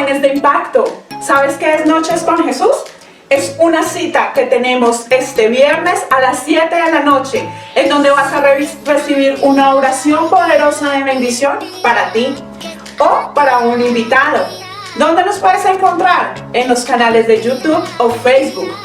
jóvenes de Impacto, ¿sabes qué es Noches con Jesús? Es una cita que tenemos este viernes a las 7 de la noche, en donde vas a recibir una oración poderosa de bendición para ti o para un invitado. ¿Dónde nos puedes encontrar? En los canales de YouTube o Facebook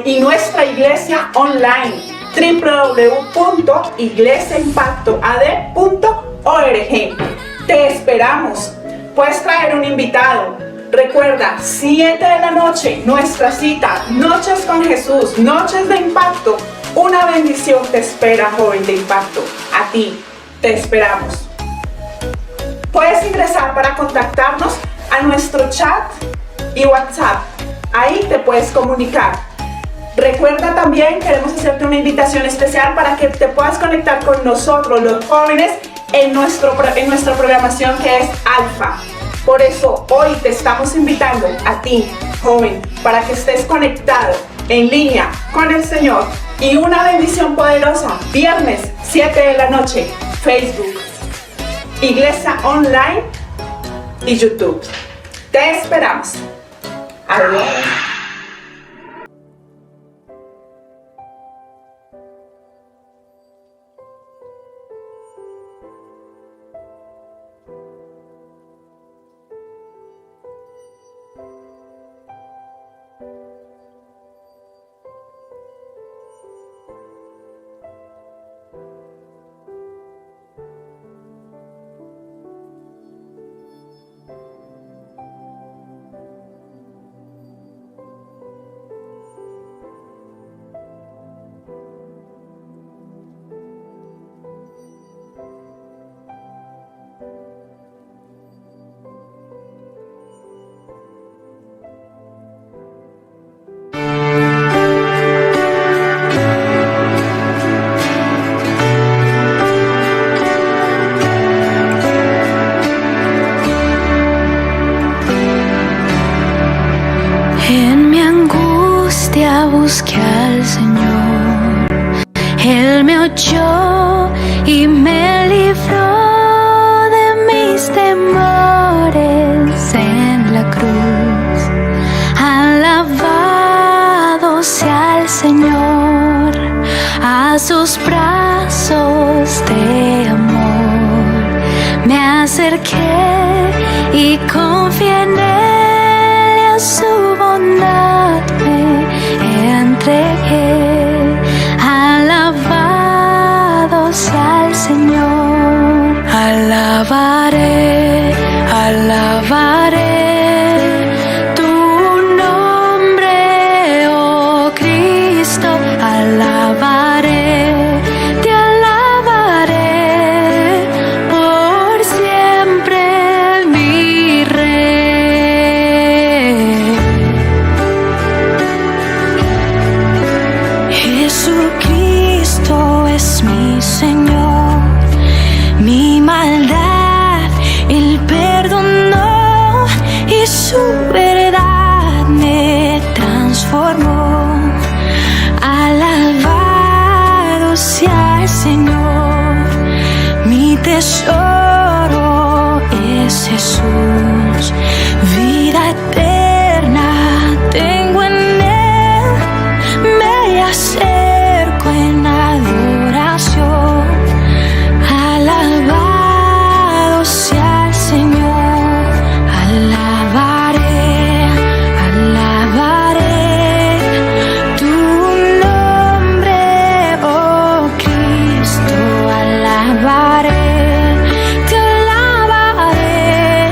y nuestra iglesia online www.iglesiaimpactoad.org. Te esperamos. Puedes traer un invitado. Recuerda, 7 de la noche, nuestra cita, Noches con Jesús, Noches de Impacto. Una bendición te espera, joven de Impacto. A ti, te esperamos. Puedes ingresar para contactarnos a nuestro chat y WhatsApp. Ahí te puedes comunicar. Recuerda también, queremos hacerte una invitación especial para que te puedas conectar con nosotros, los jóvenes, en nuestra programación que es Alfa. Por eso hoy te estamos invitando a ti, joven, para que estés conectado en línea con el Señor y una bendición poderosa. Viernes, 7 de la noche, Facebook, Iglesia Online y YouTube. Te esperamos. Adiós. Busqué al Señor, Él me oyó y me libró de mis temores en la cruz. Alabado sea el Señor, a sus brazos de amor me acerqué y confié en Él y a su bondad me entregué. Alabado sea el Señor. Alabaré, alabaré tu nombre, oh Cristo. Alabaré, te alabaré por siempre, mi Rey. Jesucristo es mi Señor, mi maldad Él perdonó y su verdad me transformó. Alabado sea el Señor, mi tesoro es Jesús, vida eterna tengo en Él, me acerco en adoración. Alabado sea el Señor, alabaré, alabaré tu nombre, oh Cristo. Alabaré, te alabaré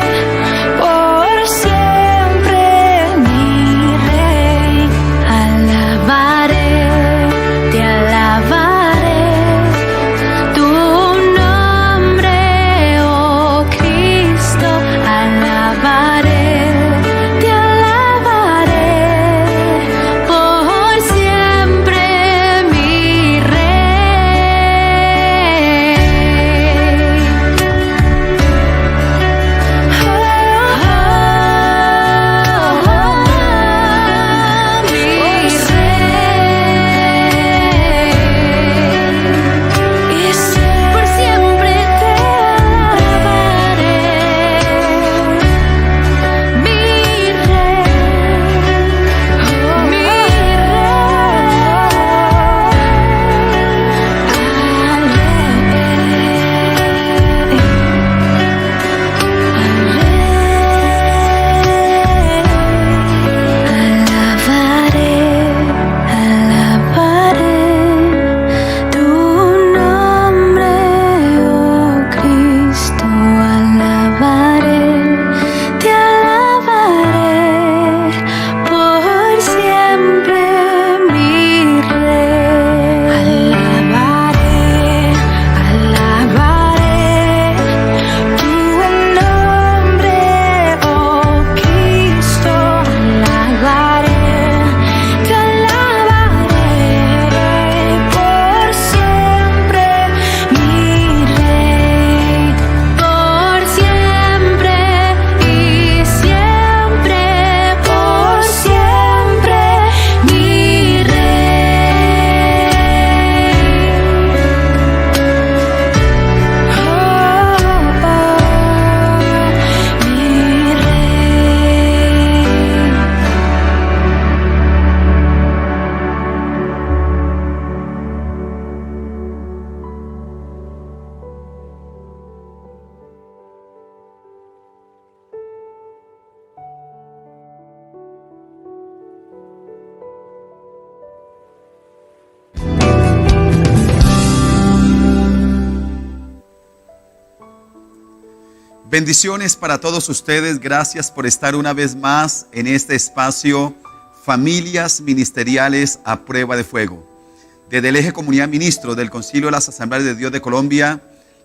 Bendiciones para todos ustedes. Gracias por estar una vez más en este espacio Familias Ministeriales a Prueba de Fuego. Desde el Eje Comunidad Ministro del Concilio de las Asambleas de Dios de Colombia,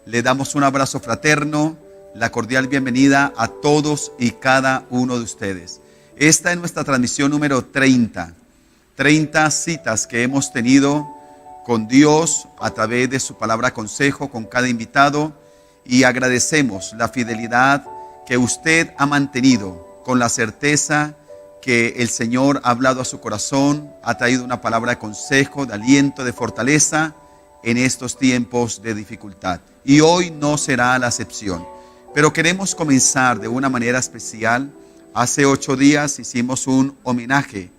le damos un abrazo fraterno, la cordial bienvenida a todos y cada uno de ustedes. Esta es nuestra transmisión número 30 citas que hemos tenido con Dios a través de su palabra consejo con cada invitado, y agradecemos la fidelidad que usted ha mantenido con la certeza que el Señor ha hablado a su corazón, ha traído una palabra de consejo, de aliento, de fortaleza en estos tiempos de dificultad. Y hoy no será la excepción. Pero queremos comenzar de una manera especial. Hace 8 días hicimos un homenaje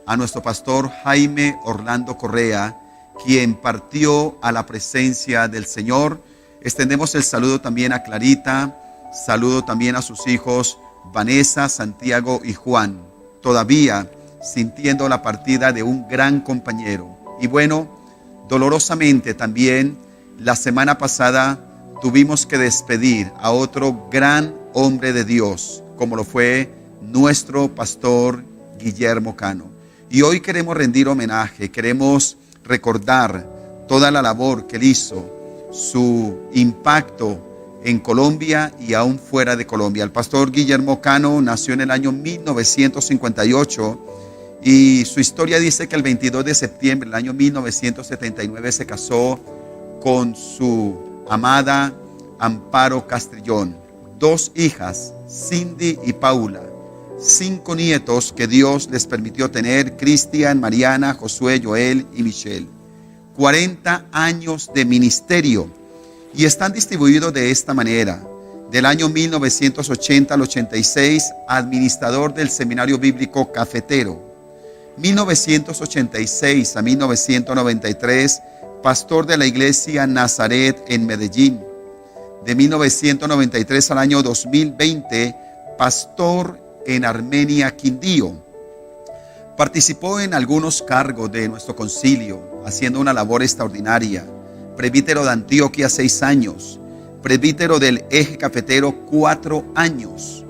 a nuestro pastor Jaime Orlando Correa, quien partió a la presencia del Señor. Extendemos el saludo también a Clarita, saludo también a sus hijos Vanessa, Santiago y Juan, todavía sintiendo la partida de un gran compañero. Y bueno, dolorosamente también la semana pasada tuvimos que despedir a otro gran hombre de Dios, como lo fue nuestro pastor Guillermo Cano. Y hoy queremos rendir homenaje, queremos recordar toda la labor que él hizo, su impacto en Colombia y aún fuera de Colombia. El pastor Guillermo Cano nació en el año 1958 y su historia dice que el 22 de septiembre del año 1979 se casó con su amada Amparo Castrillón. 2 hijas, Cindy y Paula. 5 nietos que Dios les permitió tener, Cristian, Mariana, Josué, Joel y Michelle. 40 años de ministerio, y están distribuidos de esta manera: del año 1980 al 86, administrador del Seminario Bíblico Cafetero; 1986 a 1993, pastor de la iglesia Nazaret en Medellín; de 1993 al año 2020, pastor en Armenia, Quindío. Participó en algunos cargos de nuestro concilio, haciendo una labor extraordinaria. Presbítero de Antioquia 6 años, presbítero del Eje Cafetero 4 años,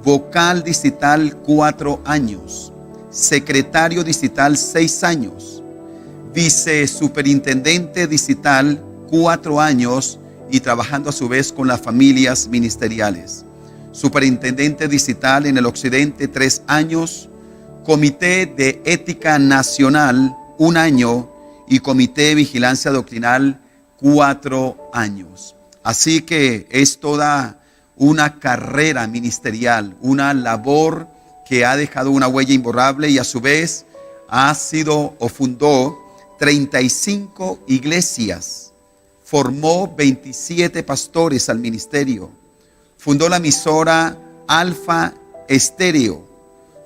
vocal distrital 4 años, secretario distrital 6 años, vicesuperintendente distrital 4 años, y trabajando a su vez con las familias ministeriales. Superintendente distrital en el occidente 3 años, Comité de Ética Nacional 1 año y Comité de Vigilancia Doctrinal 4 años. Así que es toda una carrera ministerial, una labor que ha dejado una huella imborrable, y a su vez ha sido o fundó 35 iglesias, formó 27 pastores al ministerio, fundó la emisora Alfa Estéreo,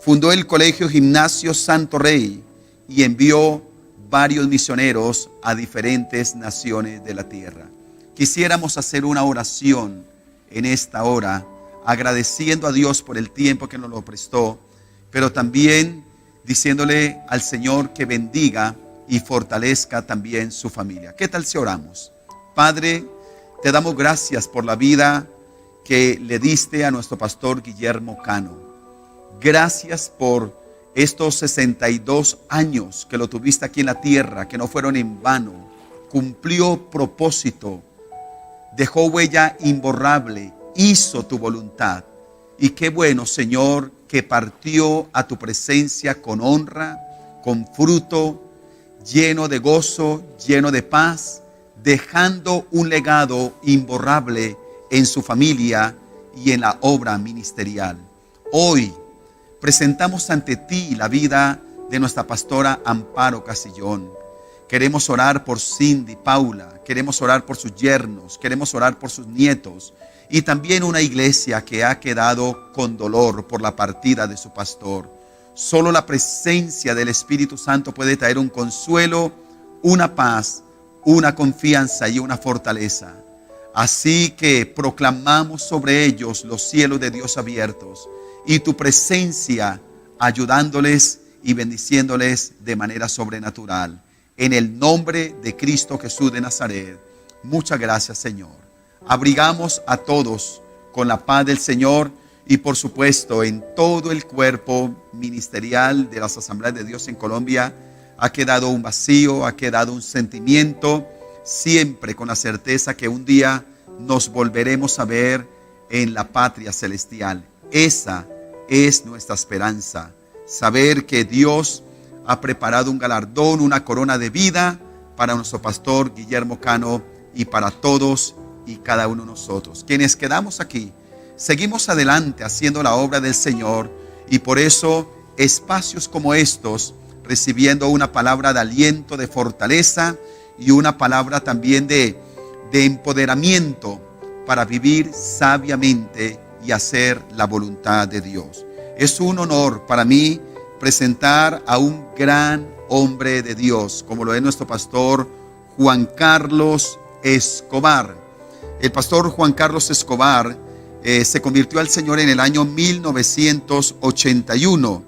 fundó el Colegio Gimnasio Santo Rey y envió varios misioneros a diferentes naciones de la tierra. Quisiéramos hacer una oración en esta hora, agradeciendo a Dios por el tiempo que nos lo prestó, pero también diciéndole al Señor que bendiga y fortalezca también su familia. ¿Qué tal si oramos? Padre, te damos gracias por la vida que le diste a nuestro pastor Guillermo Cano. Gracias por estos 62 años que lo tuviste aquí en la tierra, que no fueron en vano. Cumplió propósito, dejó huella imborrable, hizo tu voluntad. Y qué bueno, Señor, que partió a tu presencia con honra, con fruto, lleno de gozo, lleno de paz, dejando un legado imborrable en su familia y en la obra ministerial. Hoy presentamos ante ti la vida de nuestra pastora Amparo Castrillón. Queremos orar por Cindy, Paula, queremos orar por sus yernos, queremos orar por sus nietos, y también una iglesia que ha quedado con dolor por la partida de su pastor. Solo la presencia del Espíritu Santo puede traer un consuelo, una paz, una confianza y una fortaleza. Así que proclamamos sobre ellos los cielos de Dios abiertos y tu presencia ayudándoles y bendiciéndoles de manera sobrenatural. En el nombre de Cristo Jesús de Nazaret. Muchas gracias, Señor. Abrigamos a todos con la paz del Señor y por supuesto en todo el cuerpo ministerial de las Asambleas de Dios en Colombia ha quedado un vacío, ha quedado un sentimiento, siempre con la certeza que un día nos volveremos a ver en la patria celestial. Esa es nuestra esperanza, saber que Dios ha preparado un galardón, una corona de vida para nuestro pastor Guillermo Cano y para todos y cada uno de nosotros. Quienes quedamos aquí, seguimos adelante haciendo la obra del Señor y por eso espacios como estos, recibiendo una palabra de aliento, de fortaleza y una palabra también de empoderamiento para vivir sabiamente y hacer la voluntad de Dios. Es un honor para mí presentar a un gran hombre de Dios, como lo es nuestro pastor Juan Carlos Escobar. El pastor Juan Carlos Escobar se convirtió al Señor en el año 1981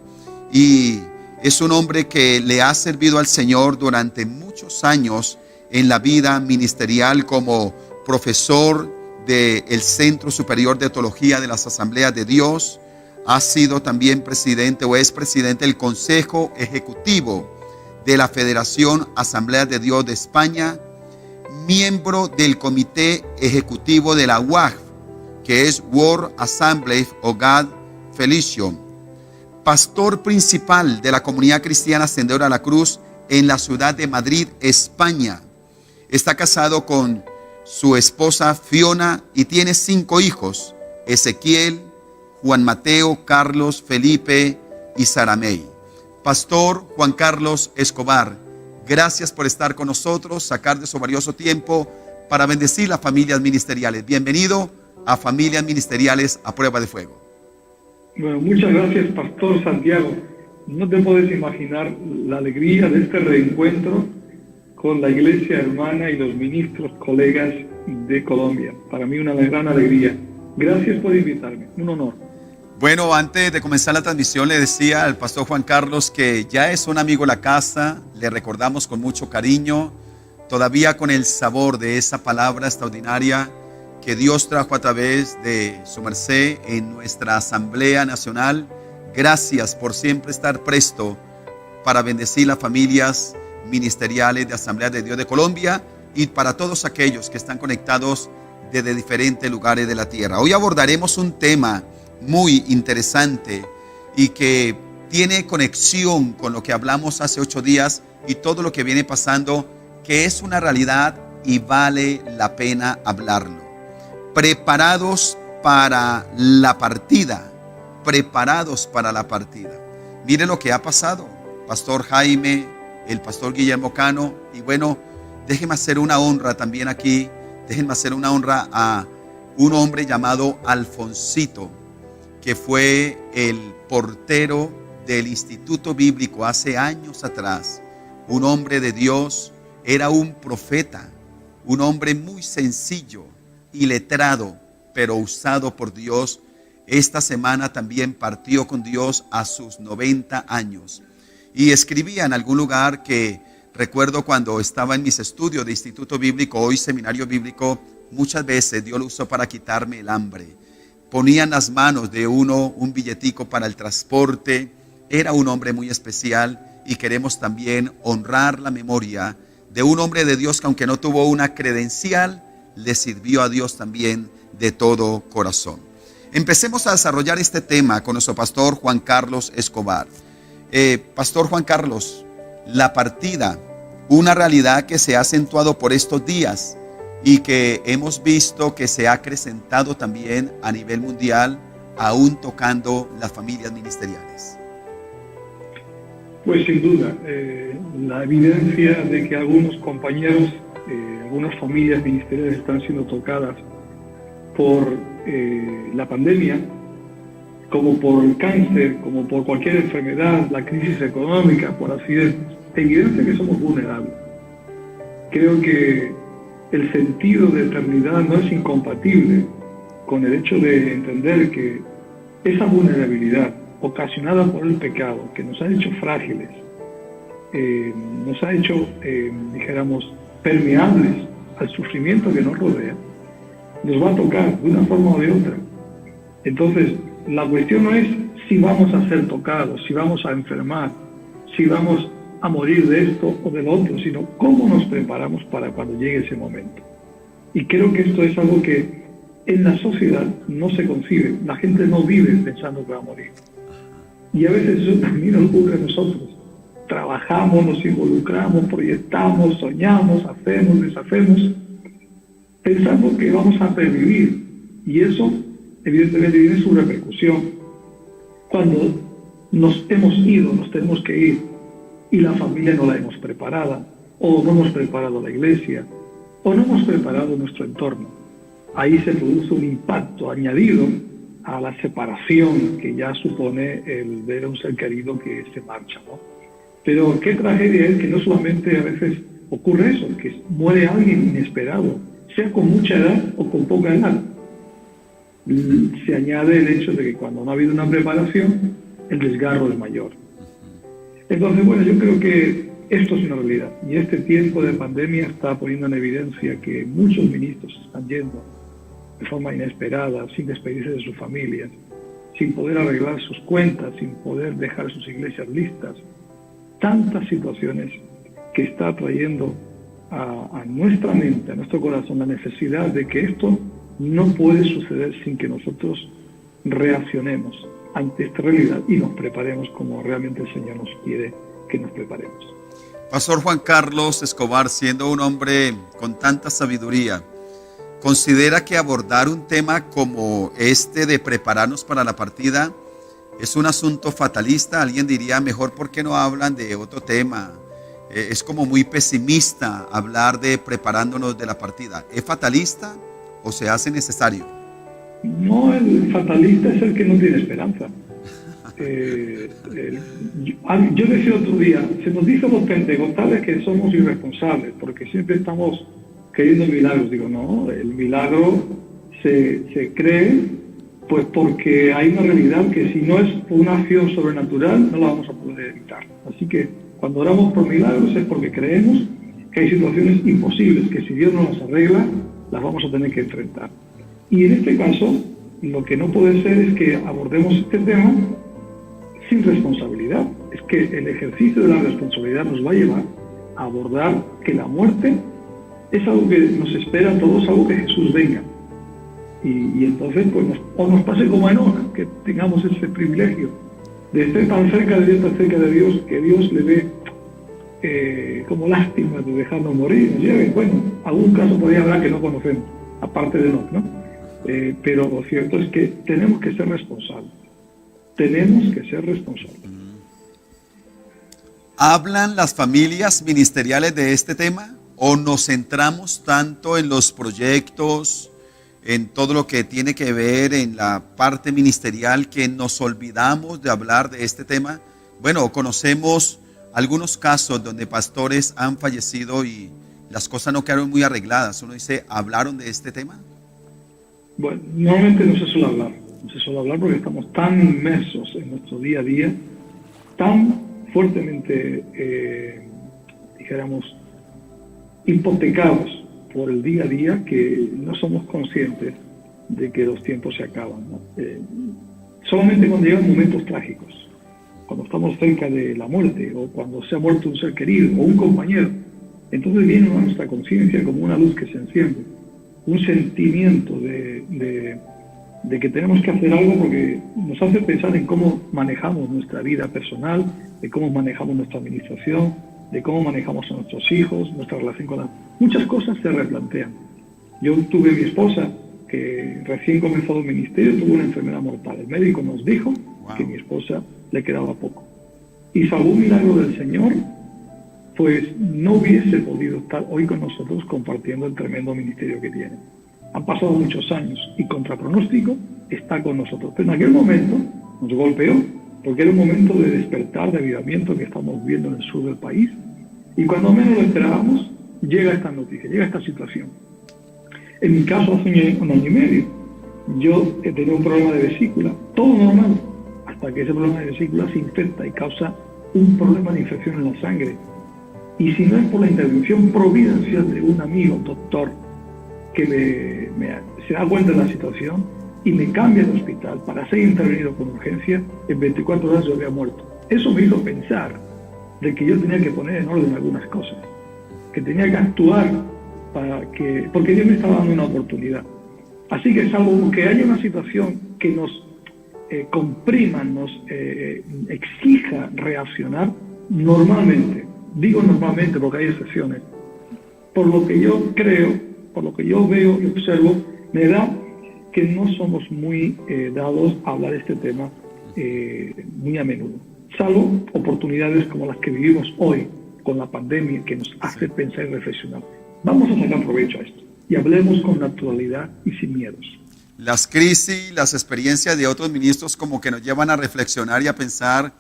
y es un hombre que le ha servido al Señor durante muchos años en la vida ministerial como profesor del Centro Superior de Teología de las Asambleas de Dios. Ha sido también presidente o es presidente del Consejo Ejecutivo de la Federación Asambleas de Dios de España, miembro del Comité Ejecutivo de la WAF, que es World Assembly of God Fellowship, pastor principal de la Comunidad Cristiana Ascendedora a la Cruz en la ciudad de Madrid, España. Está casado con su esposa Fiona y tiene 5 hijos: Ezequiel, Juan Mateo, Carlos, Felipe y Saramey. Pastor Juan Carlos Escobar, gracias por estar con nosotros, sacar de su valioso tiempo para bendecir las familias ministeriales. Bienvenido a Familias Ministeriales a Prueba de Fuego. Bueno, muchas gracias, Pastor Santiago. No te puedes imaginar la alegría de este reencuentro con la iglesia hermana y los ministros colegas de Colombia. Para mí una gran alegría. Gracias por invitarme, un honor. Bueno, antes de comenzar la transmisión le decía al pastor Juan Carlos que ya es un amigo de la casa, le recordamos con mucho cariño, todavía con el sabor de esa palabra extraordinaria que Dios trajo a través de su merced en nuestra Asamblea Nacional. Gracias por siempre estar presto para bendecir las familias ministeriales de Asamblea de Dios de Colombia y para todos aquellos que están conectados desde diferentes lugares de la tierra. Hoy abordaremos un tema muy interesante y que tiene conexión con lo que hablamos hace 8 días y todo lo que viene pasando, que es una realidad y vale la pena hablarlo. Preparados para la partida, preparados para la partida. Mire lo que ha pasado, Pastor Jaime, el Pastor Guillermo Cano, y bueno, déjenme hacer una honra también aquí, déjenme hacer una honra a un hombre llamado Alfonsito, que fue el portero del Instituto Bíblico hace años atrás. Un hombre de Dios, era un profeta, un hombre muy sencillo y letrado, pero usado por Dios. Esta semana también partió con Dios a sus 90 años. Y escribía en algún lugar que recuerdo cuando estaba en mis estudios de Instituto Bíblico, hoy Seminario Bíblico, muchas veces Dios lo usó para quitarme el hambre. Ponía en las manos de uno un billetico para el transporte. Era un hombre muy especial y queremos también honrar la memoria de un hombre de Dios que, aunque no tuvo una credencial, le sirvió a Dios también de todo corazón. Empecemos a desarrollar este tema con nuestro pastor Juan Carlos Escobar. Pastor Juan Carlos, la partida, una realidad que se ha acentuado por estos días y que hemos visto que se ha acrecentado también a nivel mundial, aún tocando las familias ministeriales. Pues sin duda, la evidencia de que algunos compañeros, algunas familias ministeriales están siendo tocadas por la pandemia, como por el cáncer, como por cualquier enfermedad, la crisis económica, por así decirlo, evidencia que somos vulnerables. Creo que el sentido de eternidad no es incompatible con el hecho de entender que esa vulnerabilidad ocasionada por el pecado, que nos ha hecho frágiles, nos ha hecho, dijéramos, permeables al sufrimiento que nos rodea, nos va a tocar de una forma o de otra. Entonces, la cuestión no es si vamos a ser tocados, si vamos a enfermar, si vamos a morir de esto o de lo otro, sino cómo nos preparamos para cuando llegue ese momento. Y creo que esto es algo que en la sociedad no se concibe. La gente no vive pensando que va a morir. Y a veces eso también ocurre a nosotros. Trabajamos, nos involucramos, proyectamos, soñamos, hacemos, deshacemos, pensando que vamos a pervivir. Y eso, evidentemente, tiene su repercusión. Cuando nos hemos ido, nos tenemos que ir, y la familia no la hemos preparado, o no hemos preparado la iglesia, o no hemos preparado nuestro entorno. Ahí se produce un impacto añadido a la separación que ya supone el ver a un ser querido que se marcha, ¿no? Pero qué tragedia es que no solamente a veces ocurre eso, que muere alguien inesperado, sea con mucha edad o con poca edad. Se añade el hecho de que cuando no ha habido una preparación, el desgarro es mayor. Entonces, bueno, yo creo que esto es una realidad. Y este tiempo de pandemia está poniendo en evidencia que muchos ministros están yendo de forma inesperada, sin despedirse de sus familias, sin poder arreglar sus cuentas, sin poder dejar sus iglesias listas. Tantas situaciones que está trayendo a nuestra mente, a nuestro corazón, la necesidad de que esto no puede suceder sin que nosotros reaccionemos ante esta realidad y nos preparemos como realmente el Señor nos quiere que nos preparemos. Pastor Juan Carlos Escobar, siendo un hombre con tanta sabiduría, ¿considera que abordar un tema como este de prepararnos para la partida es un asunto fatalista? Alguien diría, mejor ¿por qué no hablan de otro tema? Es como muy pesimista hablar de preparándonos de la partida. ¿Es fatalista o se hace necesario? No, el fatalista es el que no tiene esperanza. Yo decía otro día, se nos dice a los pentecostales que somos irresponsables porque siempre estamos queriendo milagros. Digo, no, el milagro se cree pues porque hay una realidad que si no es una acción sobrenatural no la vamos a poder evitar. Así que cuando oramos por milagros es porque creemos que hay situaciones imposibles, que si Dios no las arregla, las vamos a tener que enfrentar. Y en este caso, lo que no puede ser es que abordemos este tema sin responsabilidad. Es que el ejercicio de la responsabilidad nos va a llevar a abordar que la muerte es algo que nos espera a todos, algo que Jesús venga. Y entonces, pues, nos pase como a Enoch, que tengamos ese privilegio de estar tan cerca de Dios, tan cerca de Dios, que Dios le ve como lástima de dejarnos morir, nos lleve. Bueno, algún caso podría haber que no conocemos, aparte de Enoch, ¿no? Pero lo cierto es que tenemos que ser responsables. Tenemos que ser responsables. ¿Hablan las familias ministeriales de este tema? ¿O nos centramos tanto en los proyectos, en todo lo que tiene que ver en la parte ministerial, que nos olvidamos de hablar de este tema? Bueno, conocemos algunos casos donde pastores han fallecido y las cosas no quedaron muy arregladas. Uno dice, ¿hablaron de este tema? Bueno, normalmente no se suele hablar. No se suele hablar porque estamos tan inmersos en nuestro día a día, tan fuertemente, dijéramos, hipotecados por el día a día, que no somos conscientes de que los tiempos se acaban, ¿no? Solamente cuando llegan momentos trágicos, cuando estamos cerca de la muerte o cuando se ha muerto un ser querido o un compañero, entonces viene a nuestra conciencia como una luz que se enciende, un sentimiento de que tenemos que hacer algo, porque nos hace pensar en cómo manejamos nuestra vida personal, de cómo manejamos nuestra administración, de cómo manejamos a nuestros hijos, nuestra relación con muchas cosas se replantean. Yo tuve mi esposa que recién comenzó el ministerio, tuvo una enfermedad mortal. El médico nos dijo que a mi esposa le quedaba poco. Y salvo un milagro del Señor, pues no hubiese podido estar hoy con nosotros compartiendo el tremendo ministerio que tiene. Han pasado muchos años y contra pronóstico está con nosotros. Pero en aquel momento nos golpeó, porque era un momento de despertar, de avivamiento que estamos viendo en el sur del país. Y cuando menos lo esperábamos, llega esta noticia, llega esta situación. En mi caso, hace un año y medio, yo tenía un problema de vesícula, todo normal, hasta que ese problema de vesícula se infecta y causa un problema de infección en la sangre. Y si no es por la intervención providencial de un amigo, doctor, que se da cuenta de la situación, y me cambian de hospital para ser intervenido con urgencia, en 24 horas yo había muerto. Eso me hizo pensar de que yo tenía que poner en orden algunas cosas, que tenía que actuar porque Dios me estaba dando una oportunidad. Así que salvo que haya una situación que nos comprima, nos exija reaccionar, normalmente, digo normalmente porque hay excepciones, por lo que yo creo, por lo que yo veo y observo, me da que no somos muy dados a hablar de este tema muy a menudo, salvo oportunidades como las que vivimos hoy con la pandemia, que nos hace pensar y reflexionar. Vamos a sacar provecho a esto y hablemos con naturalidad y sin miedos. Las crisis, las experiencias de otros ministros como que nos llevan a reflexionar y a pensar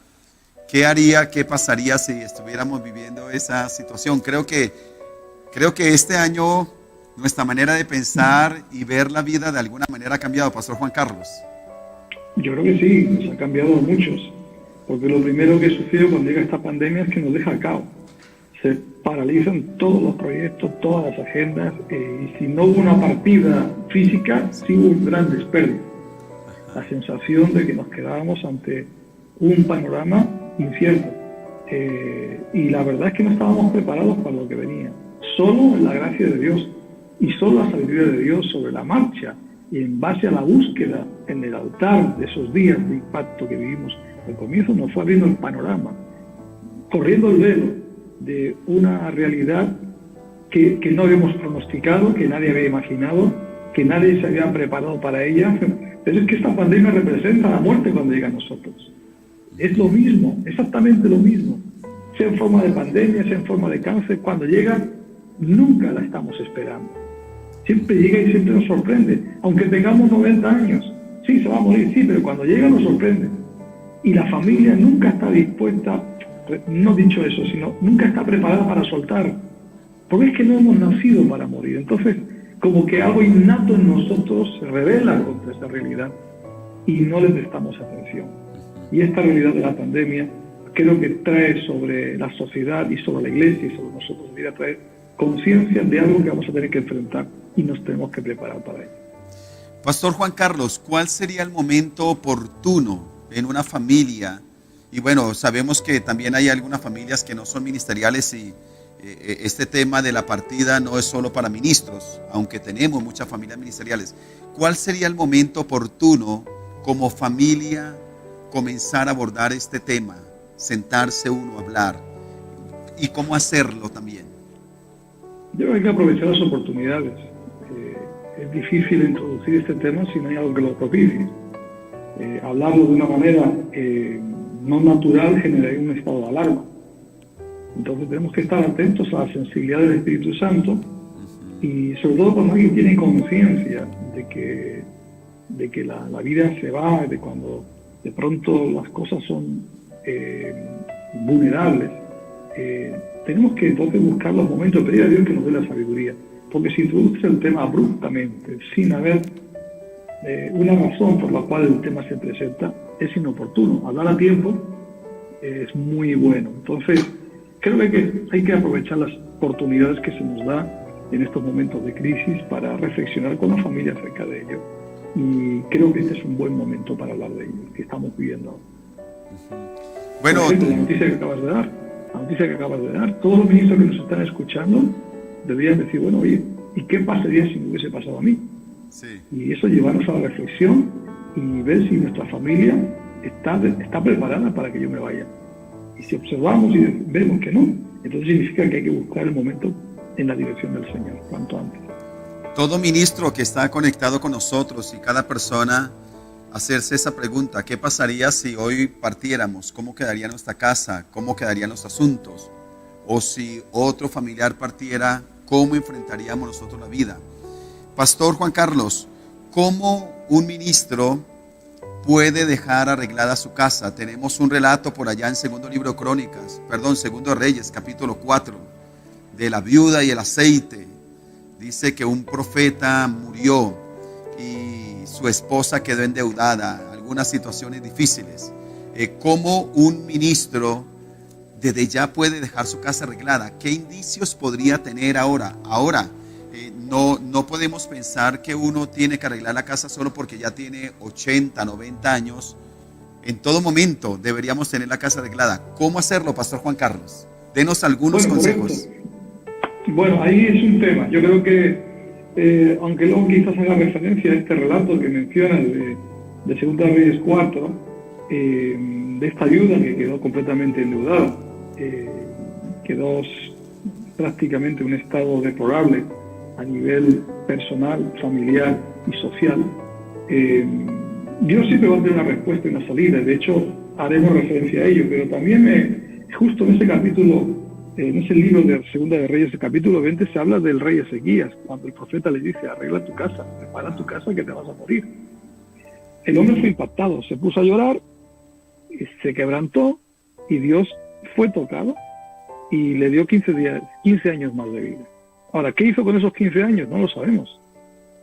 qué pasaría si estuviéramos viviendo esa situación. Creo que este año nuestra manera de pensar y ver la vida de alguna manera ha cambiado, Pastor Juan Carlos. Yo creo que sí, nos ha cambiado a muchos, porque lo primero que sucede cuando llega esta pandemia es que nos deja a cabo. Se paralizan todos los proyectos, todas las agendas, y si no hubo una partida física, sí hubo grandes pérdidas. La sensación de que nos quedábamos ante un panorama incierto. Y la verdad es que no estábamos preparados para lo que venía. Solo la gracia de Dios y solo la sabiduría de Dios sobre la marcha y en base a la búsqueda en el altar de esos días de impacto que vivimos al comienzo, nos fue abriendo el panorama, corriendo el velo de una realidad que no habíamos pronosticado, que nadie había imaginado, que nadie se había preparado para ella. Pero es que esta pandemia representa la muerte cuando llega a nosotros. Es lo mismo, exactamente lo mismo. Sea en forma de pandemia, sea en forma de cáncer, cuando llega, nunca la estamos esperando. Siempre llega y siempre nos sorprende. Aunque tengamos 90 años, sí, se va a morir, sí, pero cuando llega nos sorprende. Y la familia nunca está dispuesta, no dicho eso, sino nunca está preparada para soltar. Porque es que no hemos nacido para morir. Entonces, como que algo innato en nosotros se revela contra esta realidad y no le prestamos atención. Y esta realidad de la pandemia creo que trae sobre la sociedad y sobre la iglesia y sobre nosotros, trae conciencia de algo que vamos a tener que enfrentar y nos tenemos que preparar para ello. Pastor Juan Carlos, ¿cuál sería el momento oportuno en una familia? Y bueno, sabemos que también hay algunas familias que no son ministeriales y este tema de la partida no es solo para ministros, aunque tenemos muchas familias ministeriales. ¿Cuál sería el momento oportuno como familia comenzar a abordar este tema? Sentarse uno a hablar y cómo hacerlo también. Yo creo que hay que aprovechar las oportunidades. Es difícil introducir este tema si no hay algo que lo propicie. Hablarlo de una manera no natural generaría un estado de alarma. Entonces tenemos que estar atentos a la sensibilidad del Espíritu Santo y sobre todo cuando alguien tiene conciencia de que la vida se va, de cuando de pronto las cosas son vulnerables. Tenemos que entonces buscar los momentos, pedir a Dios que nos dé la sabiduría, porque si introduces el tema abruptamente, sin haber una razón por la cual el tema se presenta, es inoportuno. Hablar a tiempo es muy bueno. Entonces, creo que hay que aprovechar las oportunidades que se nos da en estos momentos de crisis para reflexionar con la familia acerca de ello. Y creo que este es un buen momento para hablar de ello, que estamos viviendo ahora. Bueno, por ejemplo, la noticia que acabas de dar, todos los ministros que nos están escuchando deberían decir, bueno, oye, ¿y qué pasaría si me hubiese pasado a mí? sí. Y eso llevarnos a la reflexión y ver si nuestra familia está preparada para que yo me vaya. Y si observamos y vemos que no, entonces significa que hay que buscar el momento en la dirección del Señor, cuanto antes. Todo ministro que está conectado con nosotros y cada persona hacerse esa pregunta, ¿qué pasaría si hoy partiéramos? ¿Cómo quedaría nuestra casa? ¿Cómo quedarían los asuntos? O si otro familiar partiera, ¿cómo enfrentaríamos nosotros la vida? Pastor Juan Carlos, ¿cómo un ministro puede dejar arreglada su casa? Tenemos un relato por allá en Segundo Reyes, capítulo 4, de la viuda y el aceite. Dice que un profeta murió y su esposa quedó endeudada, algunas situaciones difíciles. ¿Cómo un ministro desde ya puede dejar su casa arreglada? ¿Qué indicios podría tener ahora? No podemos pensar que uno tiene que arreglar la casa solo porque ya tiene 80, 90 años. En todo momento deberíamos tener la casa arreglada. ¿Cómo hacerlo, Pastor Juan Carlos? Denos algunos consejos. Bueno, ahí es un tema. Yo creo que, aunque luego quizás haga referencia a este relato que mencionas de Segunda Reyes 4, de esta viuda que quedó completamente endeudada, quedó prácticamente en un estado deplorable a nivel personal, familiar y social. Dios siempre va a tener una respuesta y una salida. De hecho, haremos referencia a ello, pero también justo en ese capítulo, en ese libro de Segunda de Reyes, el capítulo 20, se habla del rey Ezequías, cuando el profeta le dice: arregla tu casa, prepara tu casa que te vas a morir. El hombre fue impactado, se puso a llorar, se quebrantó, y Dios fue tocado y le dio 15 años más de vida. Ahora, ¿qué hizo con esos 15 años? No lo sabemos.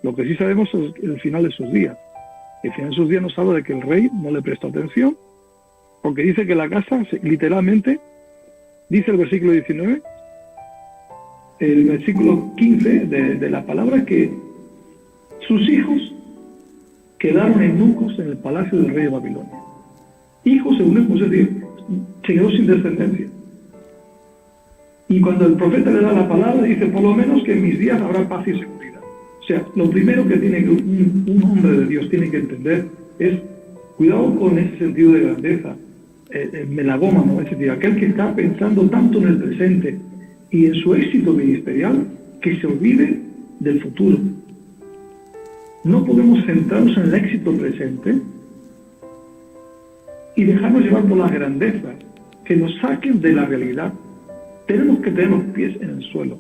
Lo que sí sabemos es el final de sus días. El final de sus días nos habla de que el rey no le prestó atención, porque dice que la casa, literalmente, dice el versículo 19, el versículo 15 de la palabra, que sus hijos quedaron eunucos en el palacio del rey de Babilonia. Hijos eunucos, es decir, se quedó sin descendencia. Y cuando el profeta le da la palabra, dice: por lo menos que en mis días habrá paz y seguridad. O sea, lo primero que tiene un hombre de Dios tiene que entender es: cuidado con ese sentido de grandeza, el melagómano, es decir, aquel que está pensando tanto en el presente y en su éxito ministerial, que se olvide del futuro. No podemos centrarnos en el éxito presente y dejarnos llevar por las grandezas que nos saquen de la realidad. Tenemos que tener los pies en el suelo.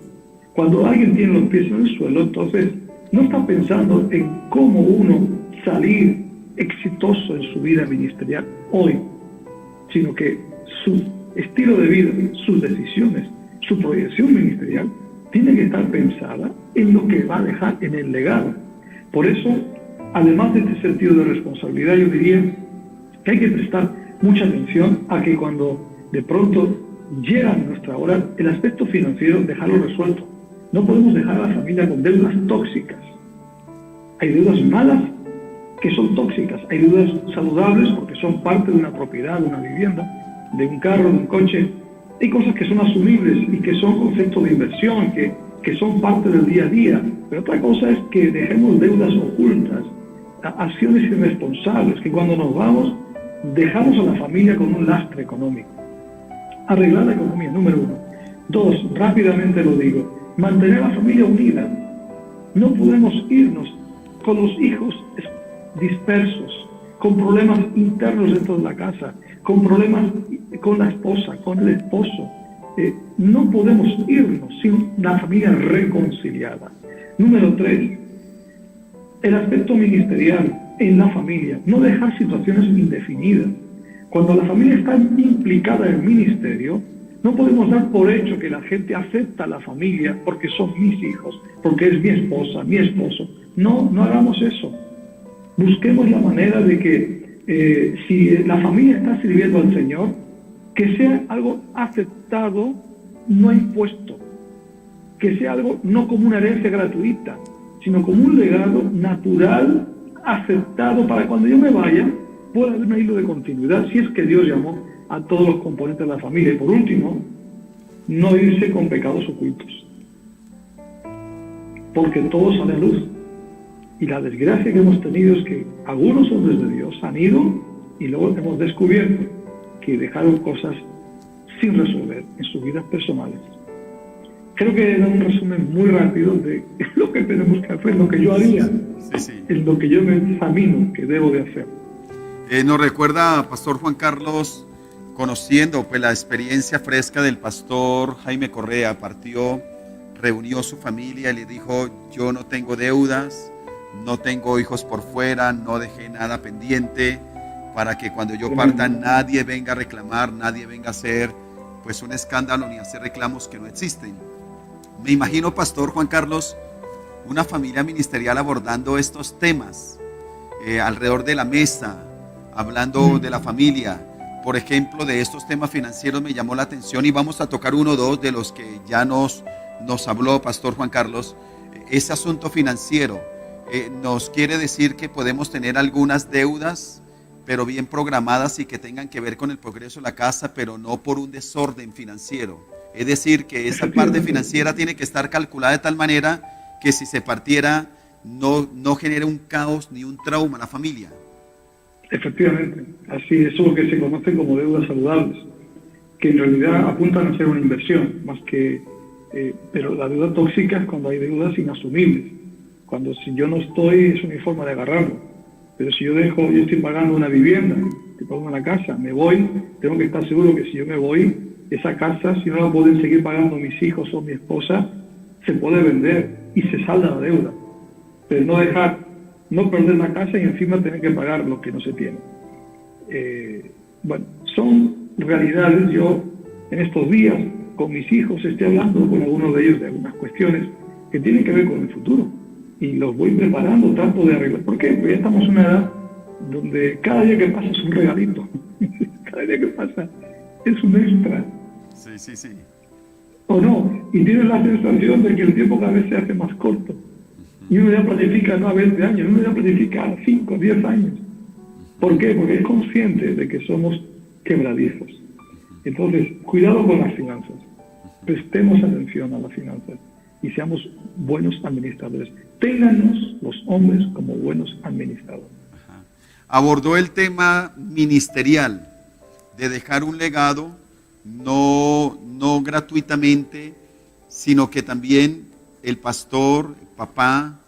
Cuando alguien tiene los pies en el suelo, entonces no está pensando en cómo uno salir exitoso en su vida ministerial hoy, sino que su estilo de vida, sus decisiones, su proyección ministerial tiene que estar pensada en lo que va a dejar en el legado. Por eso, además de este sentido de responsabilidad, yo diría que hay que prestar mucha atención a que cuando de pronto llega a nuestra hora, el aspecto financiero, dejarlo resuelto. No podemos dejar a la familia con deudas tóxicas. Hay deudas malas que son tóxicas, hay deudas saludables porque son parte de una propiedad, de una vivienda, de un carro, de un coche. Hay cosas que son asumibles y que son conceptos de inversión, que son parte del día a día. Pero otra cosa es que dejemos deudas ocultas, acciones irresponsables, que cuando nos vamos dejamos a la familia con un lastre económico. Arreglar la economía, número 1. 2, rápidamente lo digo, mantener a la familia unida. No podemos irnos con los hijos dispersos, con problemas internos dentro de la casa, con problemas con la esposa, con el esposo. No podemos irnos sin la familia reconciliada. Número 3, el aspecto ministerial en la familia, no dejar situaciones indefinidas. Cuando la familia está implicada en el ministerio, no podemos dar por hecho que la gente acepta a la familia porque son mis hijos, porque es mi esposa, mi esposo. No hagamos eso. Busquemos la manera de que si la familia está sirviendo al Señor, que sea algo aceptado, no impuesto. Que sea algo no como una herencia gratuita, sino como un legado natural, aceptado, para cuando yo me vaya, pueda haber un hilo de continuidad, si es que Dios llamó a todos los componentes de la familia. Y por último, no irse con pecados ocultos, porque todo sale a luz. Y la desgracia que hemos tenido es que algunos hombres de Dios han ido y luego hemos descubierto que dejaron cosas sin resolver en sus vidas personales. Creo que era un resumen muy rápido de lo que tenemos que hacer, lo que yo haría, es lo que yo me examino que debo de hacer. Nos recuerda, Pastor Juan Carlos, conociendo pues la experiencia fresca del pastor Jaime Correa. Partió, reunió su familia y le dijo: yo no tengo deudas, no tengo hijos por fuera, no dejé nada pendiente, para que cuando yo parta nadie venga a reclamar, nadie venga a hacer pues un escándalo ni hacer reclamos que no existen. Me imagino, Pastor Juan Carlos, una familia ministerial abordando estos temas alrededor de la mesa, hablando de la familia. Por ejemplo, de estos temas financieros me llamó la atención, y vamos a tocar uno o dos de los que ya nos habló Pastor Juan Carlos. ese asunto financiero nos quiere decir que podemos tener algunas deudas, pero bien programadas y que tengan que ver con el progreso de la casa, pero no por un desorden financiero. Es decir, que esa parte financiera tiene que estar calculada de tal manera que si se partiera no genere un caos ni un trauma a la familia. Efectivamente, así es lo que se conoce como deudas saludables, que en realidad apuntan a ser una inversión, más que, pero la deuda tóxica es cuando hay deudas inasumibles, cuando si yo no estoy es una forma de agarrarlo, pero si yo estoy pagando una vivienda, estoy pagando una casa, me voy, tengo que estar seguro que si yo me voy, esa casa, si no la pueden seguir pagando mis hijos o mi esposa, se puede vender y se salda la deuda, pero no perder la casa y encima tener que pagar lo que no se tiene. Bueno, son realidades. Yo en estos días con mis hijos estoy hablando con algunos de ellos de algunas cuestiones que tienen que ver con el futuro y los voy preparando, trato de arreglar. ¿Por qué? Porque ya estamos en una edad donde cada día que pasa es un regalito. Cada día que pasa es un extra. Sí. ¿O no? Y tienes la sensación de que el tiempo cada vez se hace más corto. Y uno ya planifica no a 20 años, uno ya planifica a 5, 10 años. ¿Por qué? Porque es consciente de que somos quebradizos. Entonces, cuidado con las finanzas. Prestemos atención a las finanzas y seamos buenos administradores. Téngannos los hombres como buenos administradores. Abordó el tema ministerial, de dejar un legado, no gratuitamente, sino que también el pastor, el papá,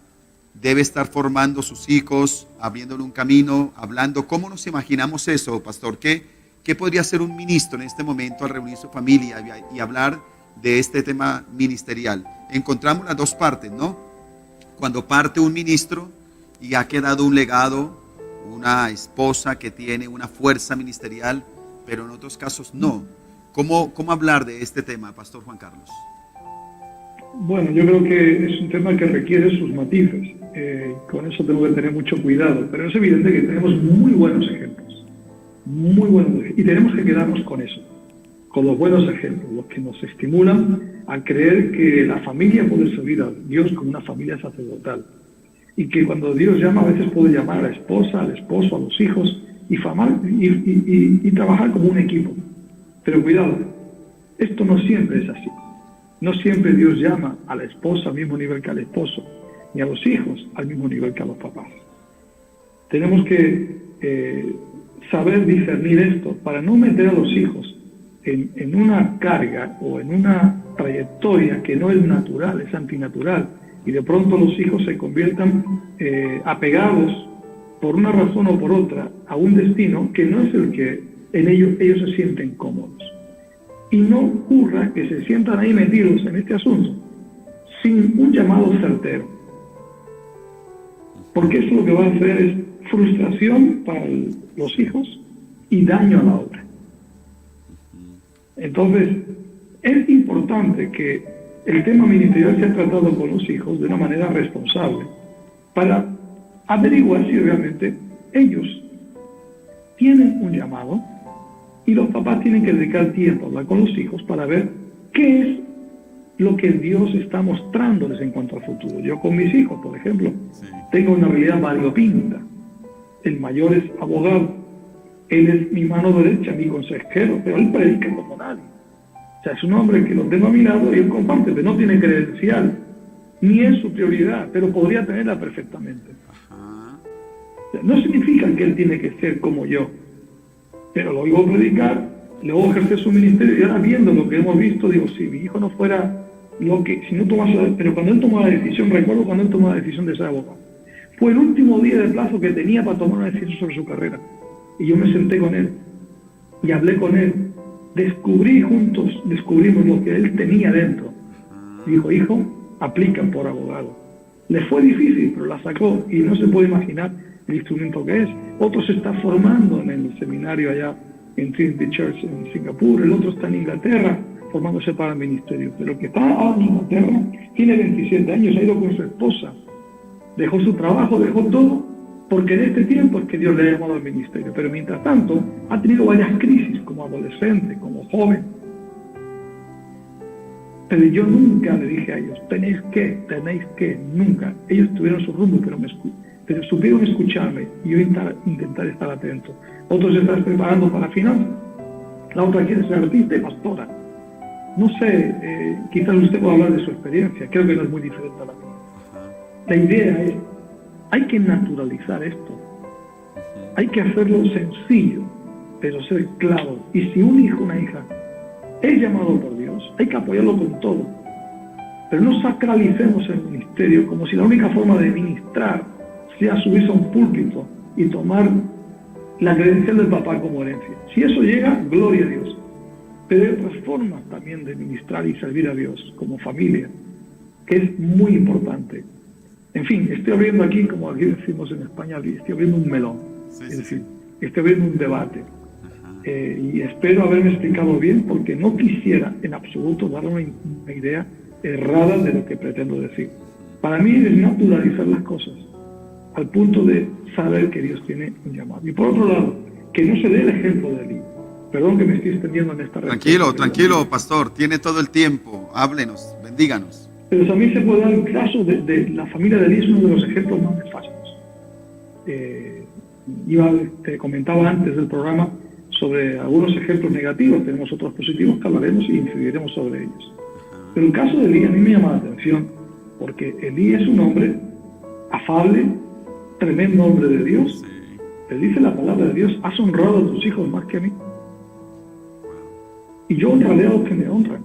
debe estar formando sus hijos, abriéndole un camino, hablando. ¿Cómo nos imaginamos eso, pastor? ¿Qué podría hacer un ministro en este momento al reunir su familia y hablar de este tema ministerial? Encontramos las dos partes, ¿no? Cuando parte un ministro y ha quedado un legado, una esposa que tiene una fuerza ministerial, pero en otros casos no. ¿Cómo hablar de este tema, pastor Juan Carlos? Bueno, yo creo que es un tema que requiere sus matices. Con eso tengo que tener mucho cuidado. Pero es evidente que tenemos muy buenos ejemplos. Muy buenos ejemplos. Y tenemos que quedarnos con eso. Con los buenos ejemplos. Los que nos estimulan a creer que la familia puede servir a Dios como una familia sacerdotal. Y que cuando Dios llama, a veces puede llamar a la esposa, al esposo, a los hijos y trabajar como un equipo. Pero cuidado, esto no siempre es así. No siempre Dios llama a la esposa al mismo nivel que al esposo, ni a los hijos al mismo nivel que a los papás. Tenemos que saber discernir esto para no meter a los hijos en una carga o en una trayectoria que no es natural, es antinatural, y de pronto los hijos se conviertan apegados por una razón o por otra a un destino que no es el que en ellos se sienten cómodos. Y no ocurra que se sientan ahí metidos en este asunto sin un llamado certero. Porque eso lo que va a hacer es frustración para los hijos y daño a la obra. Entonces, es importante que el tema ministerial sea tratado con los hijos de una manera responsable para averiguar si realmente ellos tienen un llamado. Y los papás tienen que dedicar tiempo a hablar con los hijos para ver qué es lo que Dios está mostrándoles en cuanto al futuro. Yo con mis hijos, por ejemplo, tengo una realidad variopinta. El mayor es abogado, él es mi mano derecha, mi consejero, pero él predica como nadie. O sea, es un hombre que lo tengo a mi lado y él comparte, pero no tiene credencial, ni es su prioridad, pero podría tenerla perfectamente. O sea, no significa que él tiene que ser como yo, pero lo oigo predicar, le oigo ejercer su ministerio y ahora viendo lo que hemos visto, digo, si mi hijo no fuera lo que, si no tomase, pero cuando él tomó la decisión, recuerdo cuando él tomó la decisión de ser abogado, fue el último día de plazo que tenía para tomar una decisión sobre su carrera. Y yo me senté con él y hablé con él, descubrimos lo que él tenía dentro. Dijo, hijo, aplica por abogado. Le fue difícil, pero la sacó y no se puede imaginar el instrumento que es. Otro se está formando en el seminario allá en Trinity Church en Singapur, el otro está en Inglaterra formándose para el ministerio, pero el que está ahora en Inglaterra tiene 27 años, ha ido con su esposa, dejó su trabajo, dejó todo, porque en este tiempo es que Dios le ha llamado al ministerio, pero mientras tanto ha tenido varias crisis como adolescente, como joven, Pero yo nunca le dije a ellos, tenéis que, nunca. Ellos tuvieron su rumbo, pero supieron escucharme y yo intentar estar atento. Otros se están preparando para finanzas. La otra quiere ser artista y pastora. No sé, quizás usted pueda hablar de su experiencia. Creo que no es muy diferente a la mía. La idea es, hay que naturalizar esto. Hay que hacerlo sencillo, pero ser claro. Y si un hijo o una hija es llamado por Dios, hay que apoyarlo con todo. Pero no sacralicemos el ministerio como si la única forma de ministrar sea subirse a un púlpito y tomar la credencial del papá como herencia. Si eso llega, gloria a Dios. Pero hay otras formas también de ministrar y servir a Dios como familia, que es muy importante. En fin, estoy abriendo aquí, como aquí decimos en España, estoy abriendo un melón. Es decir, estoy abriendo un debate. Y espero haberme explicado bien, porque no quisiera en absoluto dar una idea errada de lo que pretendo decir. Para mí es naturalizar las cosas, al punto de saber que Dios tiene un llamado. Y por otro lado, que no se dé el ejemplo de Elí. Perdón que me estoy extendiendo en esta Tranquilo, pastor, tiene todo el tiempo. Háblenos, bendíganos. Pero también se puede dar el caso de la familia de Elí, es uno de los ejemplos más nefastos. Te comentaba antes del programa sobre algunos ejemplos negativos, tenemos otros positivos que hablaremos y incidiremos sobre ellos. Pero el caso de Elí a mí me llama la atención, porque Elí es un hombre afable, tremendo hombre de Dios. Le dice la palabra de Dios, has honrado a tus hijos más que a mí. Y yo honraré a los que me honran.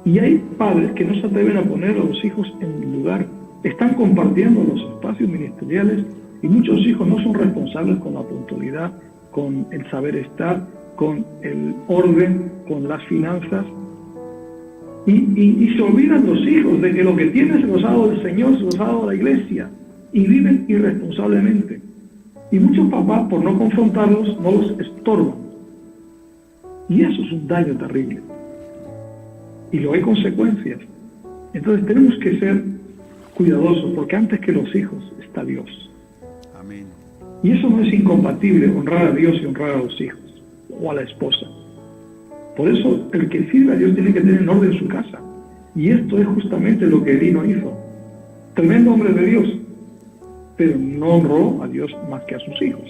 Y hay padres que no se atreven a poner a los hijos en el lugar. Están compartiendo los espacios ministeriales y muchos hijos no son responsables con la puntualidad, con el saber estar, con el orden, con las finanzas. Y se olvidan los hijos de que lo que tienen se los ha dado el Señor, se los ha dado la iglesia. Y viven irresponsablemente. Y muchos papás, por no confrontarlos, no los estorban. Y eso es un daño terrible. Y luego hay consecuencias. Entonces tenemos que ser cuidadosos, porque antes que los hijos está Dios. Amén. Y eso no es incompatible, honrar a Dios y honrar a los hijos, o a la esposa. Por eso el que sirve a Dios tiene que tener en orden su casa. Y esto es justamente lo que Elí no hizo. Tremendo hombre de Dios, pero no honró a Dios más que a sus hijos.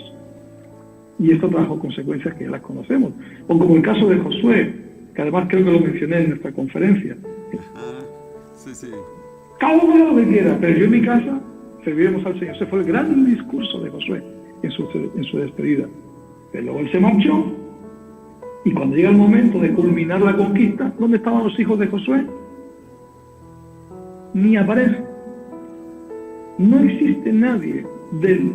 Y esto trajo consecuencias que ya las conocemos. O como el caso de Josué, que además creo que lo mencioné en nuestra conferencia. Cada uno haga lo que quiera, pero yo en mi casa serviremos al Señor. Ese fue el gran discurso de Josué en su despedida. Pero luego él se marchó, y cuando llega el momento de culminar la conquista, ¿dónde estaban los hijos de Josué? Ni aparece. No existe nadie de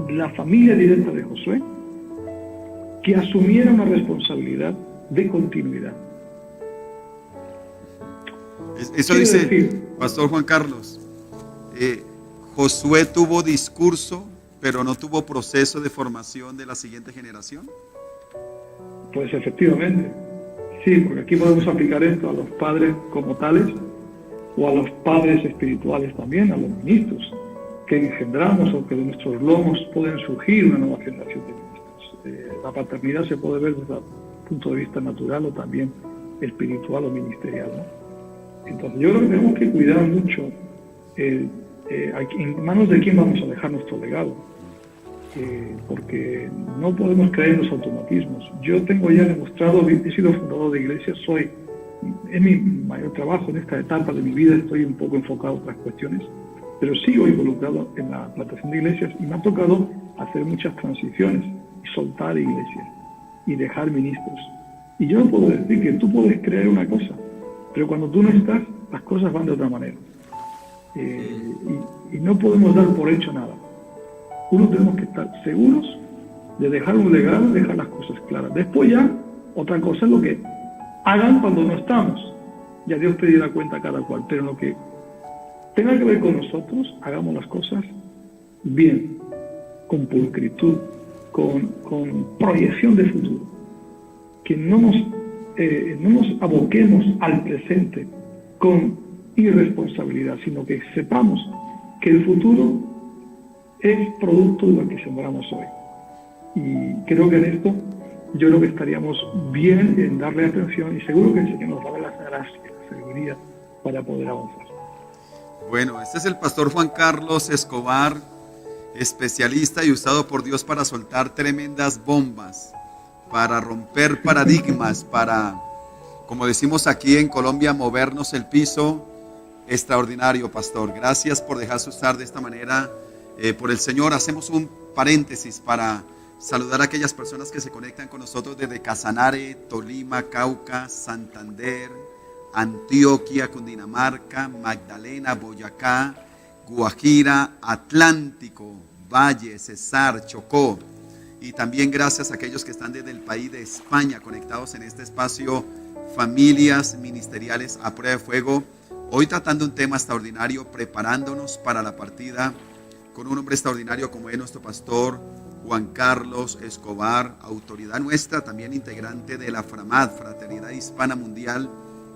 la familia directa de Josué que asumiera una responsabilidad de continuidad. Eso dice Pastor Juan Carlos. Josué tuvo discurso, pero no tuvo proceso de formación de la siguiente generación. Pues efectivamente, sí, porque aquí podemos aplicar esto a los padres como tales, o a los padres espirituales también, a los ministros que engendramos o que de nuestros lomos pueden surgir una nueva generación de ministros. La paternidad se puede ver desde el punto de vista natural o también espiritual o ministerial, ¿no? Entonces yo creo que tenemos que cuidar mucho en manos de quién vamos a dejar nuestro legado, porque no podemos creer en los automatismos. Yo tengo ya demostrado, he sido fundador de iglesias, es mi mayor trabajo en esta etapa de mi vida, estoy un poco enfocado en otras cuestiones, pero sigo involucrado en la plantación de iglesias y me ha tocado hacer muchas transiciones y soltar iglesias y dejar ministros. Y yo no puedo decir que tú puedes creer una cosa, pero cuando tú no estás, las cosas van de otra manera. Y no podemos dar por hecho nada. Uno tenemos que estar seguros de dejar un legado, dejar las cosas claras. Después ya, otra cosa es lo que hagan cuando no estamos. Ya Dios pedirá cuenta a cada cual, pero lo que tenga que ver con nosotros, hagamos las cosas bien, con pulcritud, con proyección de futuro. Que no nos aboquemos al presente con irresponsabilidad, sino que sepamos que el futuro es producto de lo que sembramos hoy. Y creo que en esto, yo creo que estaríamos bien en darle atención y seguro que el Señor nos va a dar las gracias sabiduría para poder avanzar. Bueno, este es el pastor Juan Carlos Escobar, especialista y usado por Dios para soltar tremendas bombas, para romper paradigmas, para, como decimos aquí en Colombia, movernos el piso. Extraordinario, pastor. Gracias por dejarse usar de esta manera por el Señor. Hacemos un paréntesis para saludar a aquellas personas que se conectan con nosotros desde Casanare, Tolima, Cauca, Santander, Antioquia, Cundinamarca, Magdalena, Boyacá, Guajira, Atlántico, Valle, Cesar, Chocó. Y también gracias a aquellos que están desde el país de España conectados en este espacio, Familias Ministeriales a Prueba de Fuego. Hoy tratando un tema extraordinario, preparándonos para la partida con un hombre extraordinario como es nuestro pastor Juan Carlos Escobar, autoridad nuestra, también integrante de la FRAMAD, Fraternidad Hispana Mundial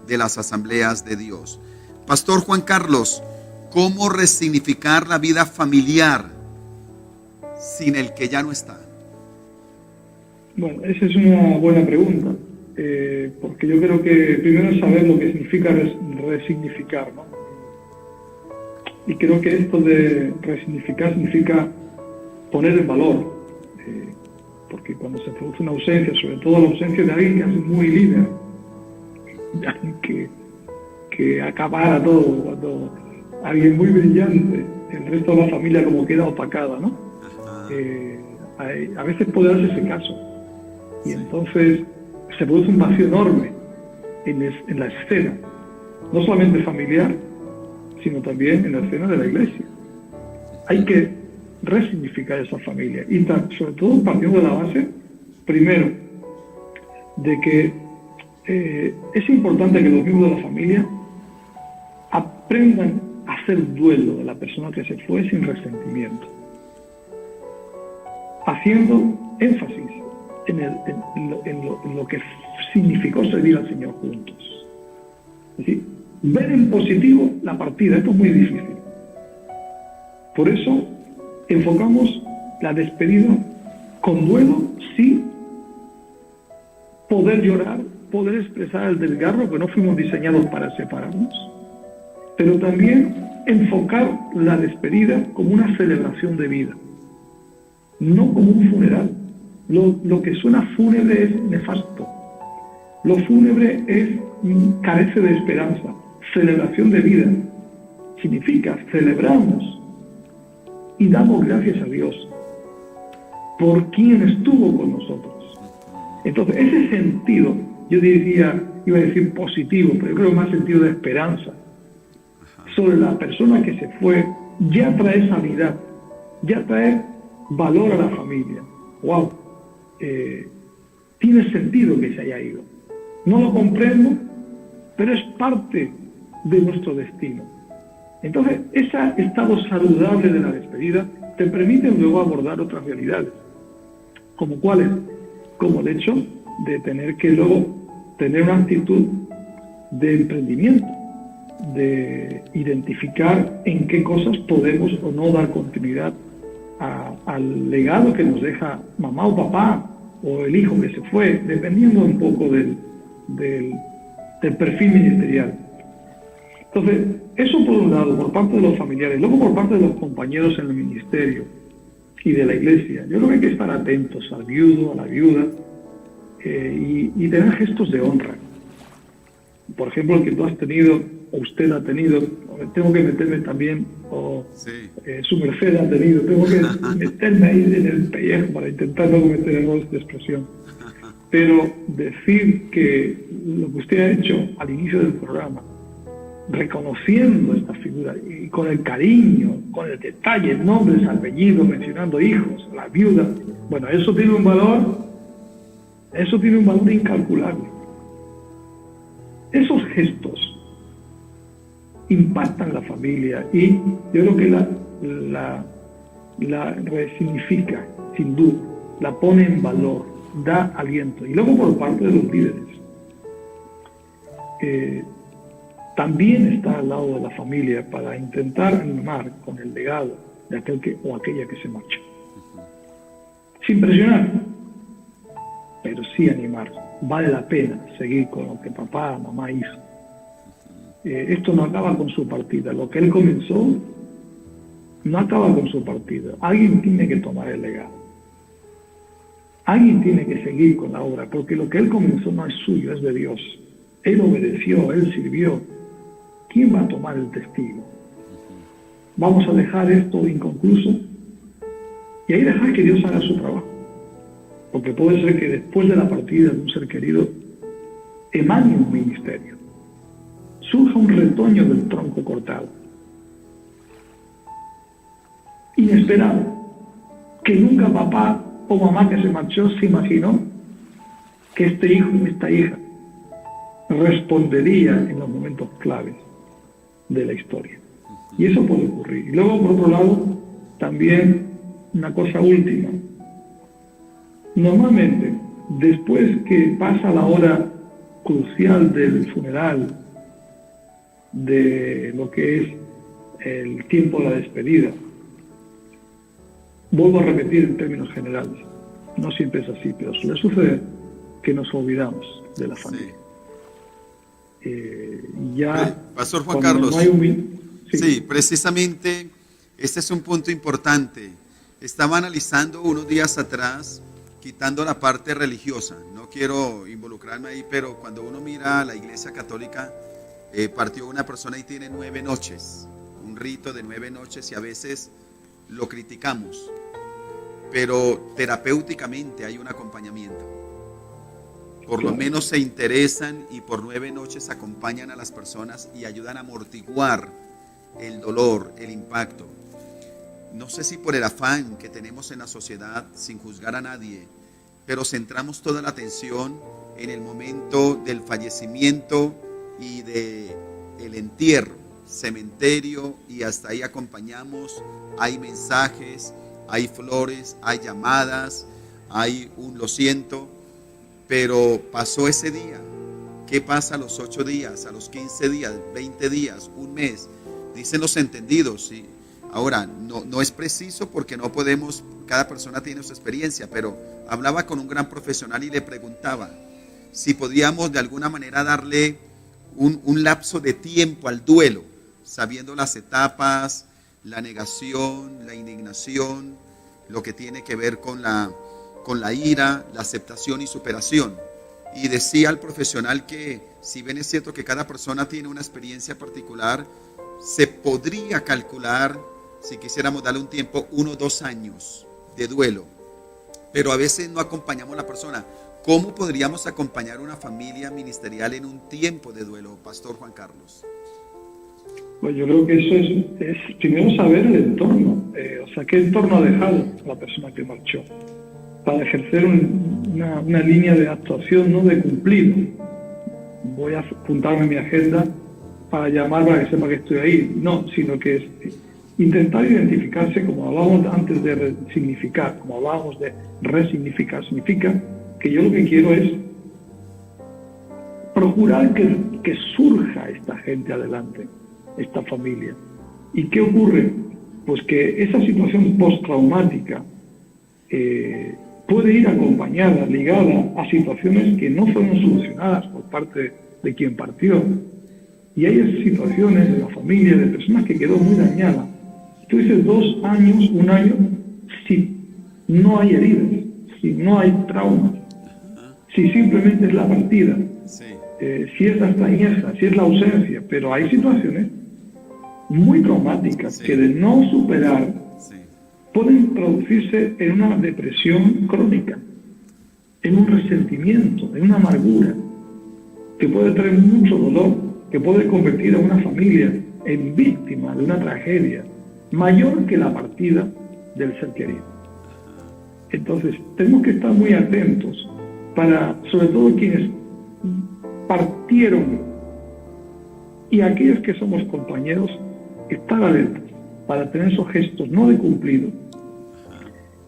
de las Asambleas de Dios. Pastor Juan Carlos, ¿cómo resignificar la vida familiar sin el que ya no está? Bueno, esa es una buena pregunta, porque yo creo que primero es saber lo que significa resignificar, ¿no? Y creo que esto de resignificar significa poner en valor, porque cuando se produce una ausencia, sobre todo la ausencia de alguien que es muy líder, de alguien que acapara todo, cuando alguien muy brillante, el resto de la familia como queda opacada, ¿no? A veces puede darse ese caso, y entonces se produce un vacío enorme en la escena, no solamente familiar, sino también en la escena de la iglesia. Hay que resignificar esa familia y sobre todo partiendo de la base, primero, de que es importante que los miembros de la familia aprendan a hacer duelo de la persona que se fue sin resentimiento, haciendo énfasis en lo que significó servir al Señor juntos. Es decir, ver en positivo la partida. Esto es muy difícil. Por eso enfocamos la despedida con duelo, sí, poder llorar, poder expresar el desgarro, que no fuimos diseñados para separarnos, pero también enfocar la despedida como una celebración de vida, no como un funeral. Lo que suena fúnebre es nefasto. Lo fúnebre carece de esperanza. Celebración de vida significa celebramos y damos gracias a Dios por quien estuvo con nosotros. Entonces, ese sentido, yo diría, iba a decir positivo, pero yo creo más sentido de esperanza sobre la persona que se fue, ya trae sanidad, ya trae valor a la familia. ¡Wow! Tiene sentido que se haya ido. No lo comprendo, pero es parte de nuestro destino. Entonces, ese estado saludable de la despedida te permite luego abordar otras realidades, como cuáles, como el hecho de tener que luego tener una actitud de emprendimiento, de identificar en qué cosas podemos o no dar continuidad al legado que nos deja mamá o papá o el hijo que se fue, dependiendo un poco del perfil ministerial. Entonces, eso por un lado, por parte de los familiares, luego por parte de los compañeros en el ministerio y de la iglesia. Yo creo que hay que estar atentos al viudo, a la viuda, y tener gestos de honra. Por ejemplo, el que tú has tenido, o usted ha tenido, tengo que meterme también, o su merced ha tenido, tengo que meterme ahí en el pellejo para intentar no cometer errores de expresión. Pero decir que lo que usted ha hecho al inicio del programa, reconociendo esta figura y con el cariño, con el detalle, nombres, apellidos, mencionando hijos, la viuda, bueno, eso tiene un valor incalculable. Esos gestos impactan la familia y yo creo que la resignifica, sin duda, la pone en valor, da aliento. Y luego por parte de los líderes, también está al lado de la familia para intentar animar con el legado de aquel o aquella que se marcha. Sin presionar, pero sí animar. Vale la pena seguir con lo que papá, mamá hizo. esto no acaba con su partida. Lo que él comenzó no acaba con su partida. Alguien tiene que tomar el legado. Alguien tiene que seguir con la obra, porque lo que él comenzó no es suyo, es de Dios. Él obedeció, él sirvió. ¿Quién va a tomar el testigo? ¿Vamos a dejar esto inconcluso? Y ahí dejar que Dios haga su trabajo. Porque puede ser que después de la partida de un ser querido emane un ministerio, surja un retoño del tronco cortado, inesperado, que nunca papá o mamá que se marchó se imaginó que este hijo y esta hija respondería en los momentos claves de la historia. Y eso puede ocurrir. Y luego, por otro lado, también una cosa última. Normalmente, después que pasa la hora crucial del funeral, de lo que es el tiempo de la despedida, vuelvo a repetir en términos generales, no siempre es así, pero suele suceder que nos olvidamos de la familia. Ya Pastor Juan Carlos, no hay sí, precisamente este es un punto importante. Estaba analizando unos días atrás, quitando la parte religiosa, no quiero involucrarme ahí, pero cuando uno mira a la Iglesia Católica, partió una persona y tiene 9 noches, un rito de 9 noches, y a veces lo criticamos, pero terapéuticamente hay un acompañamiento. Por lo menos se interesan y por 9 noches acompañan a las personas y ayudan a amortiguar el dolor, el impacto. No sé si por el afán que tenemos en la sociedad, sin juzgar a nadie, pero centramos toda la atención en el momento del fallecimiento y del entierro, cementerio, y hasta ahí acompañamos. Hay mensajes, hay flores, hay llamadas, hay un lo siento, pero pasó ese día. ¿Qué pasa a los 8 días, a los 15 días, 20 días, un mes? Dicen los entendidos, ¿sí? Ahora, no es preciso porque no podemos, cada persona tiene su experiencia, pero hablaba con un gran profesional y le preguntaba si podíamos de alguna manera darle un lapso de tiempo al duelo, sabiendo las etapas, la negación, la indignación, lo que tiene que ver con la ira, la aceptación y superación. Y decía el profesional que, si bien es cierto que cada persona tiene una experiencia particular, se podría calcular, si quisiéramos darle un tiempo, 1 o 2 años de duelo. Pero a veces no acompañamos a la persona. ¿Cómo podríamos acompañar a una familia ministerial en un tiempo de duelo, Pastor Juan Carlos? Pues yo creo que eso es primero saber el entorno, qué entorno ha dejado la persona que marchó, para ejercer una línea de actuación, no de cumplido. Voy a apuntarme en mi agenda para llamar para que sepa que estoy ahí, no, sino que es intentar identificarse, como hablábamos antes de resignificar, como hablábamos de resignificar, significa que yo lo que quiero es procurar que surja esta gente adelante, esta familia. ¿Y qué ocurre? Pues que esa situación postraumática puede ir acompañada, ligada a situaciones que no fueron solucionadas por parte de quien partió. Y hay situaciones de la familia, de personas que quedó muy dañada. Tú dices 2 años, 1 año, si no hay heridas, si no hay traumas, si simplemente es la partida, si es la extrañeza, si es la ausencia, pero hay situaciones muy traumáticas que de no superar pueden traducirse en una depresión crónica, en un resentimiento, en una amargura, que puede traer mucho dolor, que puede convertir a una familia en víctima de una tragedia mayor que la partida del ser querido. Entonces, tenemos que estar muy atentos para, sobre todo quienes partieron y aquellos que somos compañeros, estar alertas para tener esos gestos no de cumplido,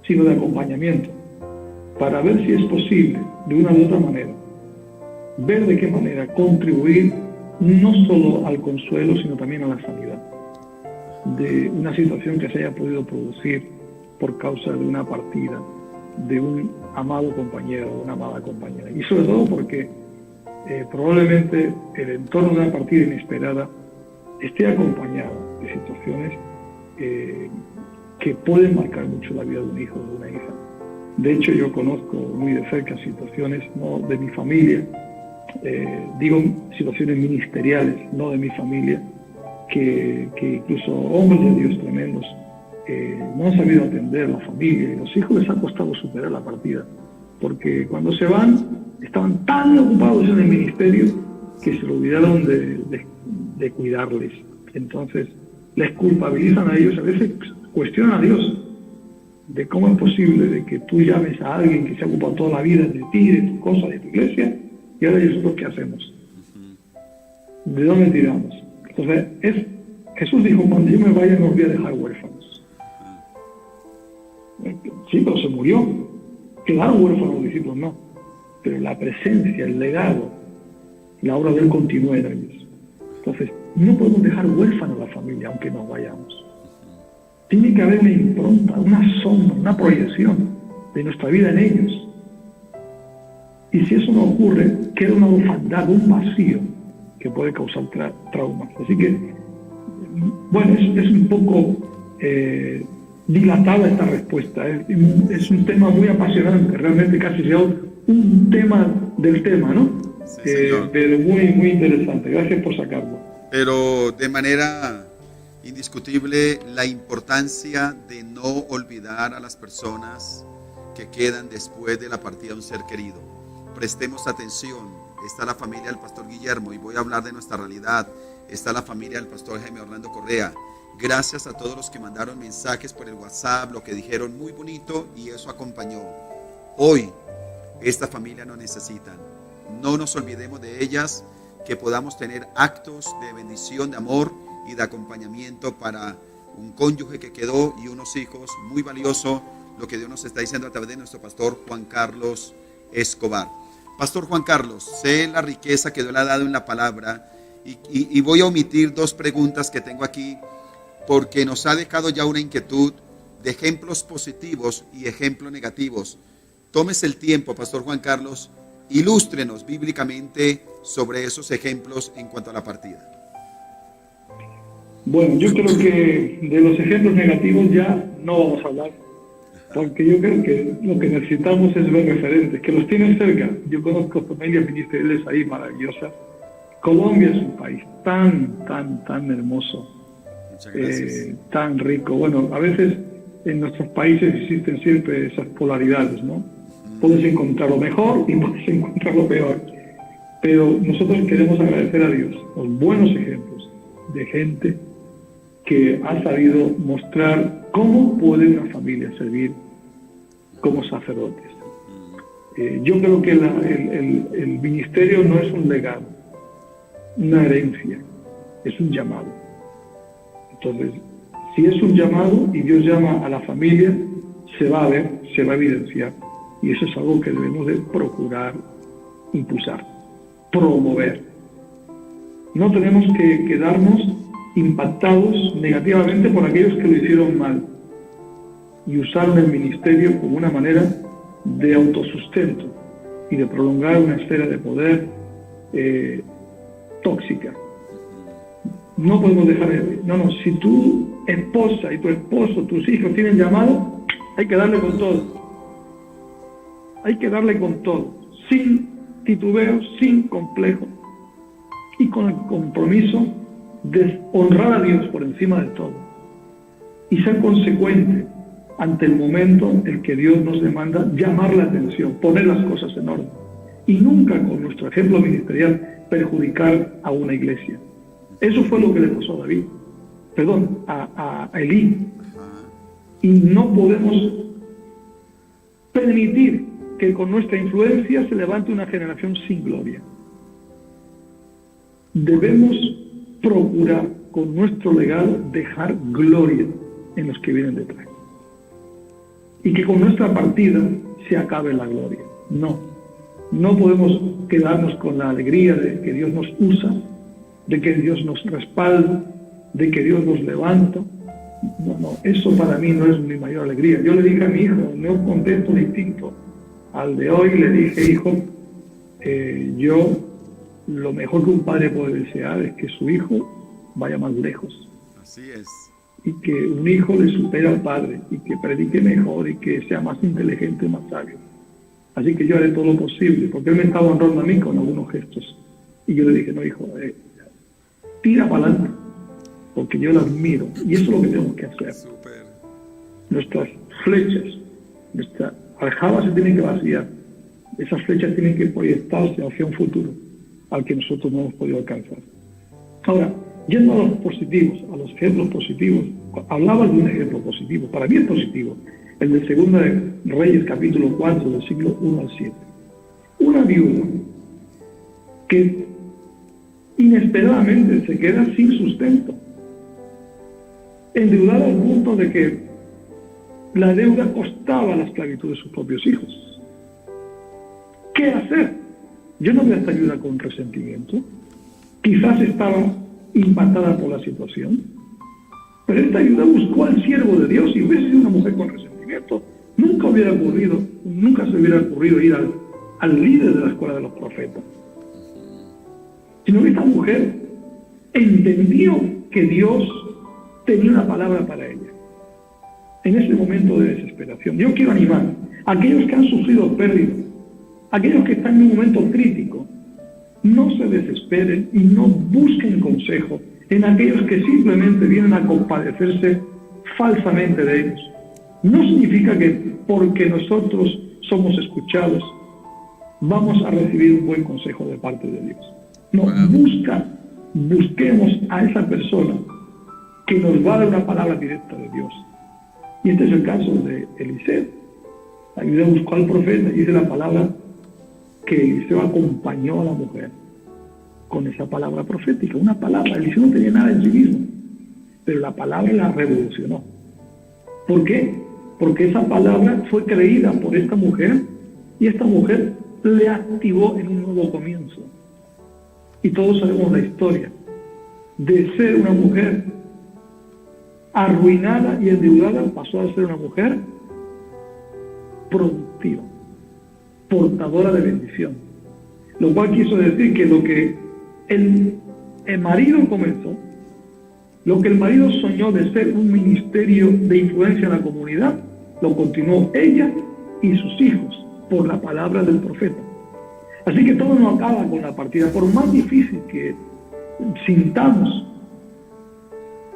sino de acompañamiento, para ver si es posible, de una u otra manera, ver de qué manera contribuir no solo al consuelo, sino también a la sanidad de una situación que se haya podido producir por causa de una partida de un amado compañero, de una amada compañera. Y sobre todo porque probablemente el entorno de una partida inesperada esté acompañado de situaciones que pueden marcar mucho la vida de un hijo o de una hija. De hecho, yo conozco muy de cerca situaciones, no de mi familia, digo situaciones ministeriales, no de mi familia, que incluso hombres de Dios tremendos no han sabido atender a la familia y los hijos les ha costado superar la partida, porque cuando se van estaban tan ocupados en el ministerio que se olvidaron de cuidarles. Entonces les culpabilizan a ellos, a veces cuestionan a Dios de cómo es posible de que tú llames a alguien que se ha ocupado toda la vida de ti, de tus cosas, de tu iglesia, y ahora nosotros ¿qué hacemos? ¿De dónde tiramos? Entonces Jesús dijo, cuando yo me vaya no os voy a dejar huérfanos. Sí, pero se murió. Quedaron huérfanos los discípulos, no. Pero la presencia, el legado, la obra de Él continúa en ellos. Entonces, no podemos dejar huérfanos a la familia, aunque nos vayamos. Tiene que haber una impronta, una sombra, una proyección de nuestra vida en ellos. Y si eso no ocurre, queda una orfandad, un vacío que puede causar traumas. Así que, bueno, es un poco dilatada esta respuesta. Es un tema muy apasionante, realmente casi sea un tema del tema, ¿no? Sí, pero muy, muy interesante. Gracias por sacarlo. Pero de manera indiscutible, la importancia de no olvidar a las personas que quedan después de la partida de un ser querido. Prestemos atención. Está la familia del pastor Guillermo y voy a hablar de nuestra realidad. Está la familia del pastor Jaime Orlando Correa. Gracias a todos los que mandaron mensajes por el WhatsApp, lo que dijeron muy bonito y eso acompañó. Hoy esta familia nos necesitan. No nos olvidemos de ellas, que podamos tener actos de bendición, de amor y de acompañamiento para un cónyuge que quedó y unos hijos. Muy valioso lo que Dios nos está diciendo a través de nuestro pastor Juan Carlos Escobar. Pastor Juan Carlos, sé la riqueza que Dios le ha dado en la palabra y voy a omitir dos preguntas que tengo aquí porque nos ha dejado ya una inquietud de ejemplos positivos y ejemplos negativos. Tómese el tiempo, Pastor Juan Carlos, ilústrenos bíblicamente sobre esos ejemplos en cuanto a la partida. Bueno, yo creo que de los ejemplos negativos ya no vamos a hablar, porque yo creo que lo que necesitamos es ver referentes, que los tienen cerca. Yo conozco familias ministeriales ahí maravillosas. Colombia es un país tan hermoso, tan rico. Bueno, a veces en nuestros países existen siempre esas polaridades, ¿no? Puedes encontrar lo mejor y puedes encontrar lo peor. Pero nosotros queremos agradecer a Dios los buenos ejemplos de gente que ha sabido mostrar cómo puede una familia servir como sacerdotes. Yo creo que el ministerio no es un legado, una herencia, es un llamado. Entonces, si es un llamado y Dios llama a la familia, se va a ver, se va a evidenciar. Y eso es algo que debemos de procurar impulsar, promover. No tenemos que quedarnos impactados negativamente por aquellos que lo hicieron mal y usaron el ministerio como una manera de autosustento y de prolongar una esfera de poder tóxica. No podemos dejar si tu esposa y tu esposo, tus hijos tienen llamado, hay que darle con todo. Hay que darle con todo, sin titubeo, sin complejo y con el compromiso de honrar a Dios por encima de todo y ser consecuente ante el momento en que Dios nos demanda llamar la atención, poner las cosas en orden y nunca con nuestro ejemplo ministerial perjudicar a una iglesia. Eso fue lo que le pasó a Elí. Y no podemos permitir que con nuestra influencia se levante una generación sin gloria. Debemos procurar con nuestro legado dejar gloria en los que vienen detrás. Y que con nuestra partida se acabe la gloria. No podemos quedarnos con la alegría de que Dios nos usa, de que Dios nos respalda, de que Dios nos levanta. Eso para mí no es mi mayor alegría. Yo le dije a mi hijo, en un contexto distinto al de hoy, le dije, hijo, yo lo mejor que un padre puede desear es que su hijo vaya más lejos. Así es. Y que un hijo le supere al padre, y que predique mejor, y que sea más inteligente, más sabio. Así que yo haré todo lo posible, porque él me estaba honrando a mí con algunos gestos. Y yo le dije, no, hijo, tira para adelante, porque yo lo admiro. Y eso es lo que tenemos que hacer. Súper. Nuestras flechas, nuestra aljaba se tiene que vaciar. Esas flechas tienen que proyectarse hacia un futuro al que nosotros no hemos podido alcanzar. Ahora, yendo a los positivos, a los ejemplos positivos, hablaba de un ejemplo positivo, para mí es positivo, el de Segunda de Reyes, capítulo 4, del siglo 1 al 7. Una viuda que inesperadamente se queda sin sustento, endeudada al punto de que la deuda costaba la esclavitud de sus propios hijos. ¿Qué hacer? Yo no veo esta ayuda con resentimiento. Quizás estaba impactada por la situación, pero esta ayuda buscó al siervo de Dios, y hubiese sido una mujer con resentimiento, nunca se hubiera ocurrido ir al líder de la escuela de los profetas. Sino que esta mujer entendió que Dios tenía una palabra para ella. En ese momento de desesperación, yo quiero animar a aquellos que han sufrido pérdida, aquellos que están en un momento crítico, no se desesperen y no busquen consejo en aquellos que simplemente vienen a compadecerse falsamente de ellos. No significa que porque nosotros somos escuchados vamos a recibir un buen consejo de parte de Dios. No, busquemos a esa persona que nos va a dar una palabra directa de Dios. Y este es el caso de Eliseo. La Biblia buscó al profeta y dice la palabra que Eliseo acompañó a la mujer con esa palabra profética. Una palabra, Eliseo no tenía nada en sí mismo, pero la palabra la revolucionó. ¿Por qué? Porque esa palabra fue creída por esta mujer, y esta mujer le activó en un nuevo comienzo. Y todos sabemos la historia de ser una mujer arruinada y endeudada, pasó a ser una mujer productiva, portadora de bendición. Lo cual quiso decir que lo que el marido comenzó, lo que el marido soñó de ser un ministerio de influencia en la comunidad, lo continuó ella y sus hijos por la palabra del profeta. Así que todo no acaba con la partida. Por más difícil que sintamos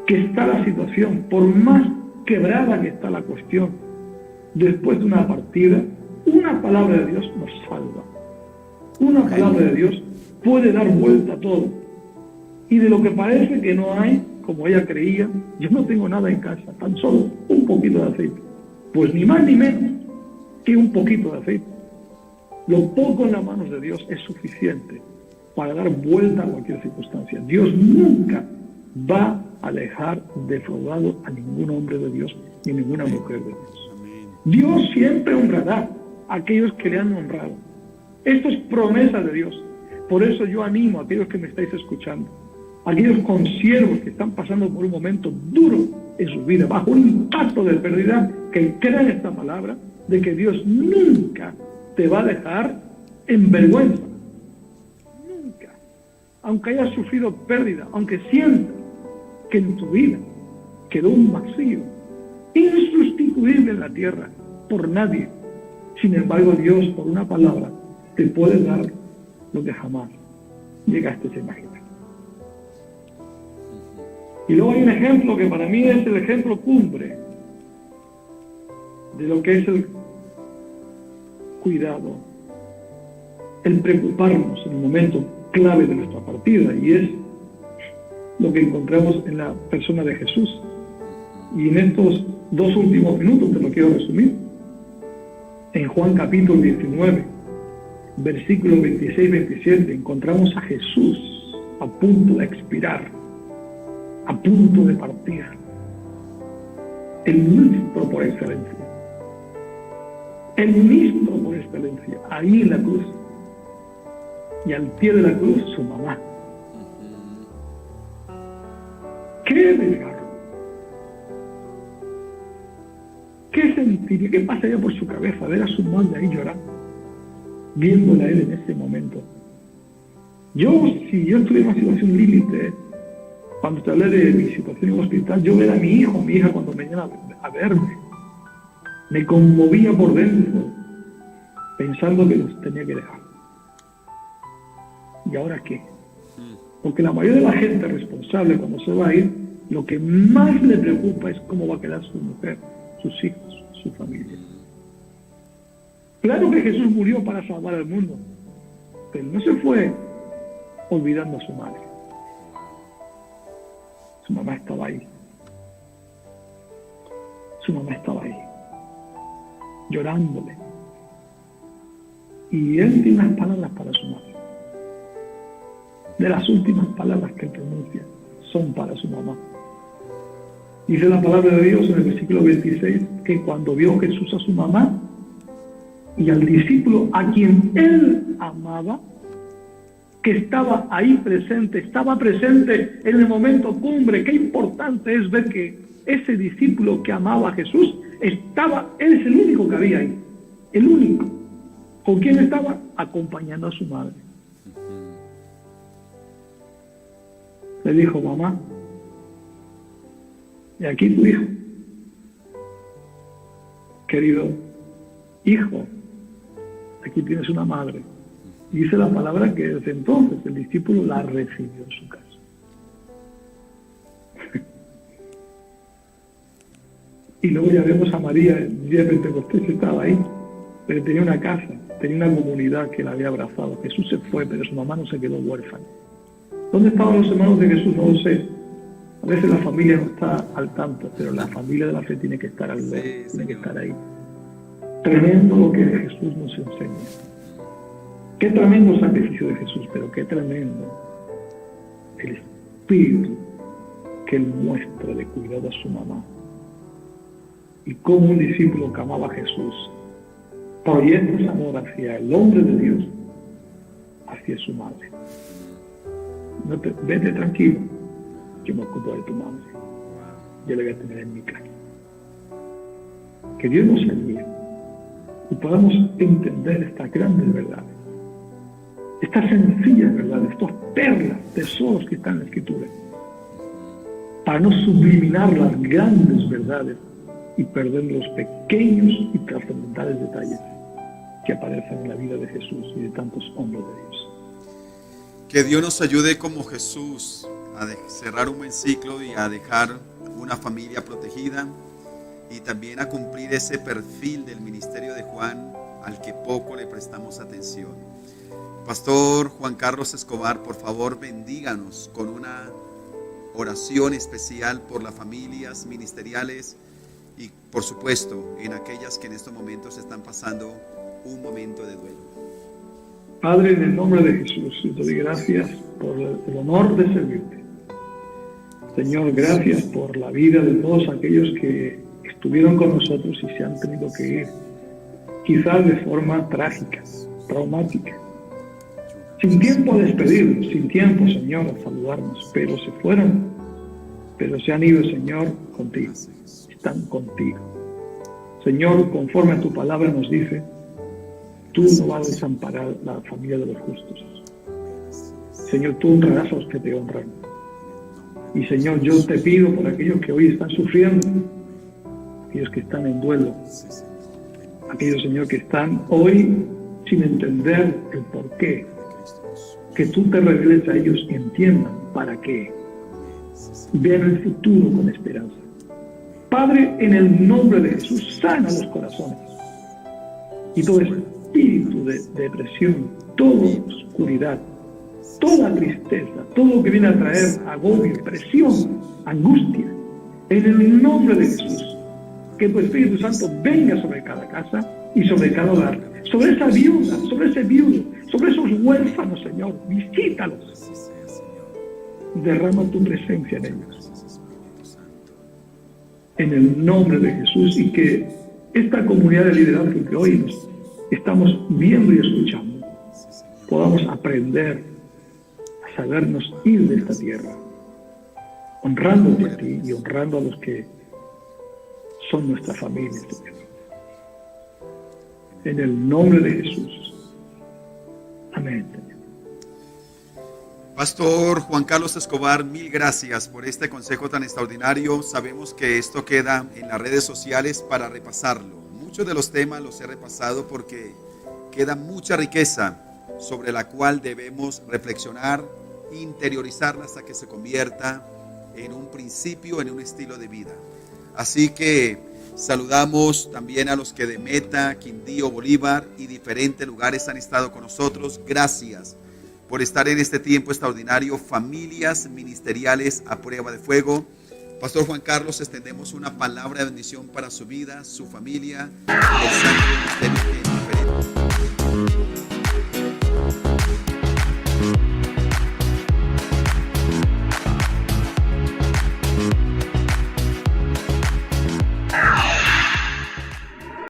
que está la situación, por más quebrada que está la cuestión, después de una partida, una palabra de Dios nos salva. Una palabra de Dios puede dar vuelta a todo. Y de lo que parece que no hay, como ella creía, yo no tengo nada en casa, tan solo un poquito de aceite. Pues ni más ni menos que un poquito de aceite. Lo poco en las manos de Dios es suficiente para dar vuelta a cualquier circunstancia. Dios nunca va a dejar defraudado a ningún hombre de Dios ni ninguna mujer de Dios. Dios siempre honrará a aquellos que le han honrado. Esto es promesa de Dios. Por eso yo animo a aquellos que me estáis escuchando, a aquellos consiervos que están pasando por un momento duro en su vida, bajo un impacto de pérdida, que crean esta palabra de que Dios nunca te va a dejar en vergüenza. Nunca. Aunque hayas sufrido pérdida, aunque sientas que en tu vida quedó un vacío insustituible en la tierra por nadie. Sin embargo, Dios, por una palabra, te puede dar lo que jamás llegaste a imaginar. Y luego hay un ejemplo que para mí es el ejemplo cumbre de lo que es el cuidado, el preocuparnos en el momento clave de nuestra partida, y es lo que encontramos en la persona de Jesús. Y en estos 2 últimos minutos te lo quiero resumir. En Juan capítulo 19, versículos 26-27, encontramos a Jesús a punto de expirar, a punto de partir, el ministro por excelencia. El ministro por excelencia, ahí en la cruz. Y al pie de la cruz, su mamá. ¡Qué desgarro! ¿Qué sentiría? ¿Qué pasaría por su cabeza ver a su madre ahí llorando, viéndola a él en ese momento? Si yo estuviera en una situación límite, cuando te hablé de mi situación en el hospital, yo ver a mi hijo, mi hija cuando venían a verme, me conmovía por dentro, pensando que los tenía que dejar. ¿Y ahora qué? Porque la mayoría de la gente responsable cuando se va a ir, lo que más le preocupa es cómo va a quedar su mujer, sus hijos, su familia. Claro que Jesús murió para salvar al mundo, pero no se fue olvidando a su madre. Su mamá estaba ahí. Su mamá estaba ahí, llorándole. Y él tiene unas palabras para su madre. De las últimas palabras que él pronuncia son para su mamá. Dice la palabra de Dios en el versículo 26 que cuando vio Jesús a su mamá y al discípulo a quien él amaba, que estaba ahí presente, estaba presente en el momento cumbre. Qué importante es ver que ese discípulo que amaba a Jesús estaba, él es el único que había ahí, el único. ¿Con quién estaba? Acompañando a su madre. Le dijo: mamá, y aquí tu hijo. Querido hijo, aquí tienes una madre. Y dice la palabra que desde entonces el discípulo la recibió en su casa. Y luego ya vemos a María, el día de Pentecostés estaba ahí, pero tenía una casa, tenía una comunidad que la había abrazado. Jesús se fue, pero su mamá no se quedó huérfana. ¿Dónde estaban los hermanos de Jesús? No lo sé. A veces la familia no está al tanto, pero la familia de la fe tiene que estar al lado, tiene que estar ahí. Tremendo lo que Jesús nos enseña. Qué tremendo sacrificio de Jesús, pero qué tremendo el espíritu que él muestra de cuidado a su mamá. Y como un discípulo que amaba a Jesús proyecta ese amor hacia el hombre de Dios, hacia su madre. Vete tranquilo, yo me ocupo de tu madre, yo la voy a tener en mi casa. Que Dios nos ayude y podamos entender estas grandes verdades, estas sencillas verdades, estas perlas, tesoros que están en la Escritura, para no subliminar las grandes verdades y perder los pequeños y trascendentales detalles que aparecen en la vida de Jesús y de tantos hombres de Dios. Que Dios nos ayude como Jesús a cerrar un buen ciclo y a dejar una familia protegida y también a cumplir ese perfil del ministerio de Juan al que poco le prestamos atención. Pastor Juan Carlos Escobar, por favor, bendíganos con una oración especial por las familias ministeriales y, por supuesto, en aquellas que en estos momentos están pasando un momento de duelo. Padre, en el nombre de Jesús, te doy gracias por el honor de servirte. Señor, gracias por la vida de todos aquellos que estuvieron con nosotros y se han tenido que ir, quizás de forma trágica, traumática, sin tiempo a despedirnos, sin tiempo, Señor, a saludarnos, pero se fueron, pero se han ido, Señor, contigo, están contigo. Señor, conforme a tu palabra nos dice, tú no vas a desamparar la familia de los justos. Señor, tú honrarás a los que te honran. Y Señor, yo te pido por aquellos que hoy están sufriendo, aquellos que están en duelo, aquellos, Señor, que están hoy sin entender el porqué, que tú te reveles a ellos y entiendan para qué. Vean el futuro con esperanza. Padre, en el nombre de Jesús, sana los corazones. Y todo espíritu de depresión, toda oscuridad, toda tristeza, todo lo que viene a traer agobio, presión, angustia, en el nombre de Jesús, que tu Espíritu Santo venga sobre cada casa y sobre cada hogar, sobre esa viuda, sobre ese viudo, sobre esos huérfanos, Señor, visítalos, derrama tu presencia en ellos, en el nombre de Jesús, y que esta comunidad de liderazgo que hoy nos estamos viendo y escuchando, podamos aprender a sabernos ir de esta tierra, honrándote a ti y honrando a los que son nuestra familia, Señor. En el nombre de Jesús. Amén. Pastor Juan Carlos Escobar, mil gracias por este consejo tan extraordinario. Sabemos que esto queda en las redes sociales para repasarlo. Muchos de los temas los he repasado porque queda mucha riqueza sobre la cual debemos reflexionar, interiorizarla hasta que se convierta en un principio, en un estilo de vida. Así que saludamos también a los que de Meta, Quindío, Bolívar y diferentes lugares han estado con nosotros. Gracias por estar en este tiempo extraordinario. Familias ministeriales a prueba de fuego. Pastor Juan Carlos, extendemos una palabra de bendición para su vida, su familia, el santo ministerio que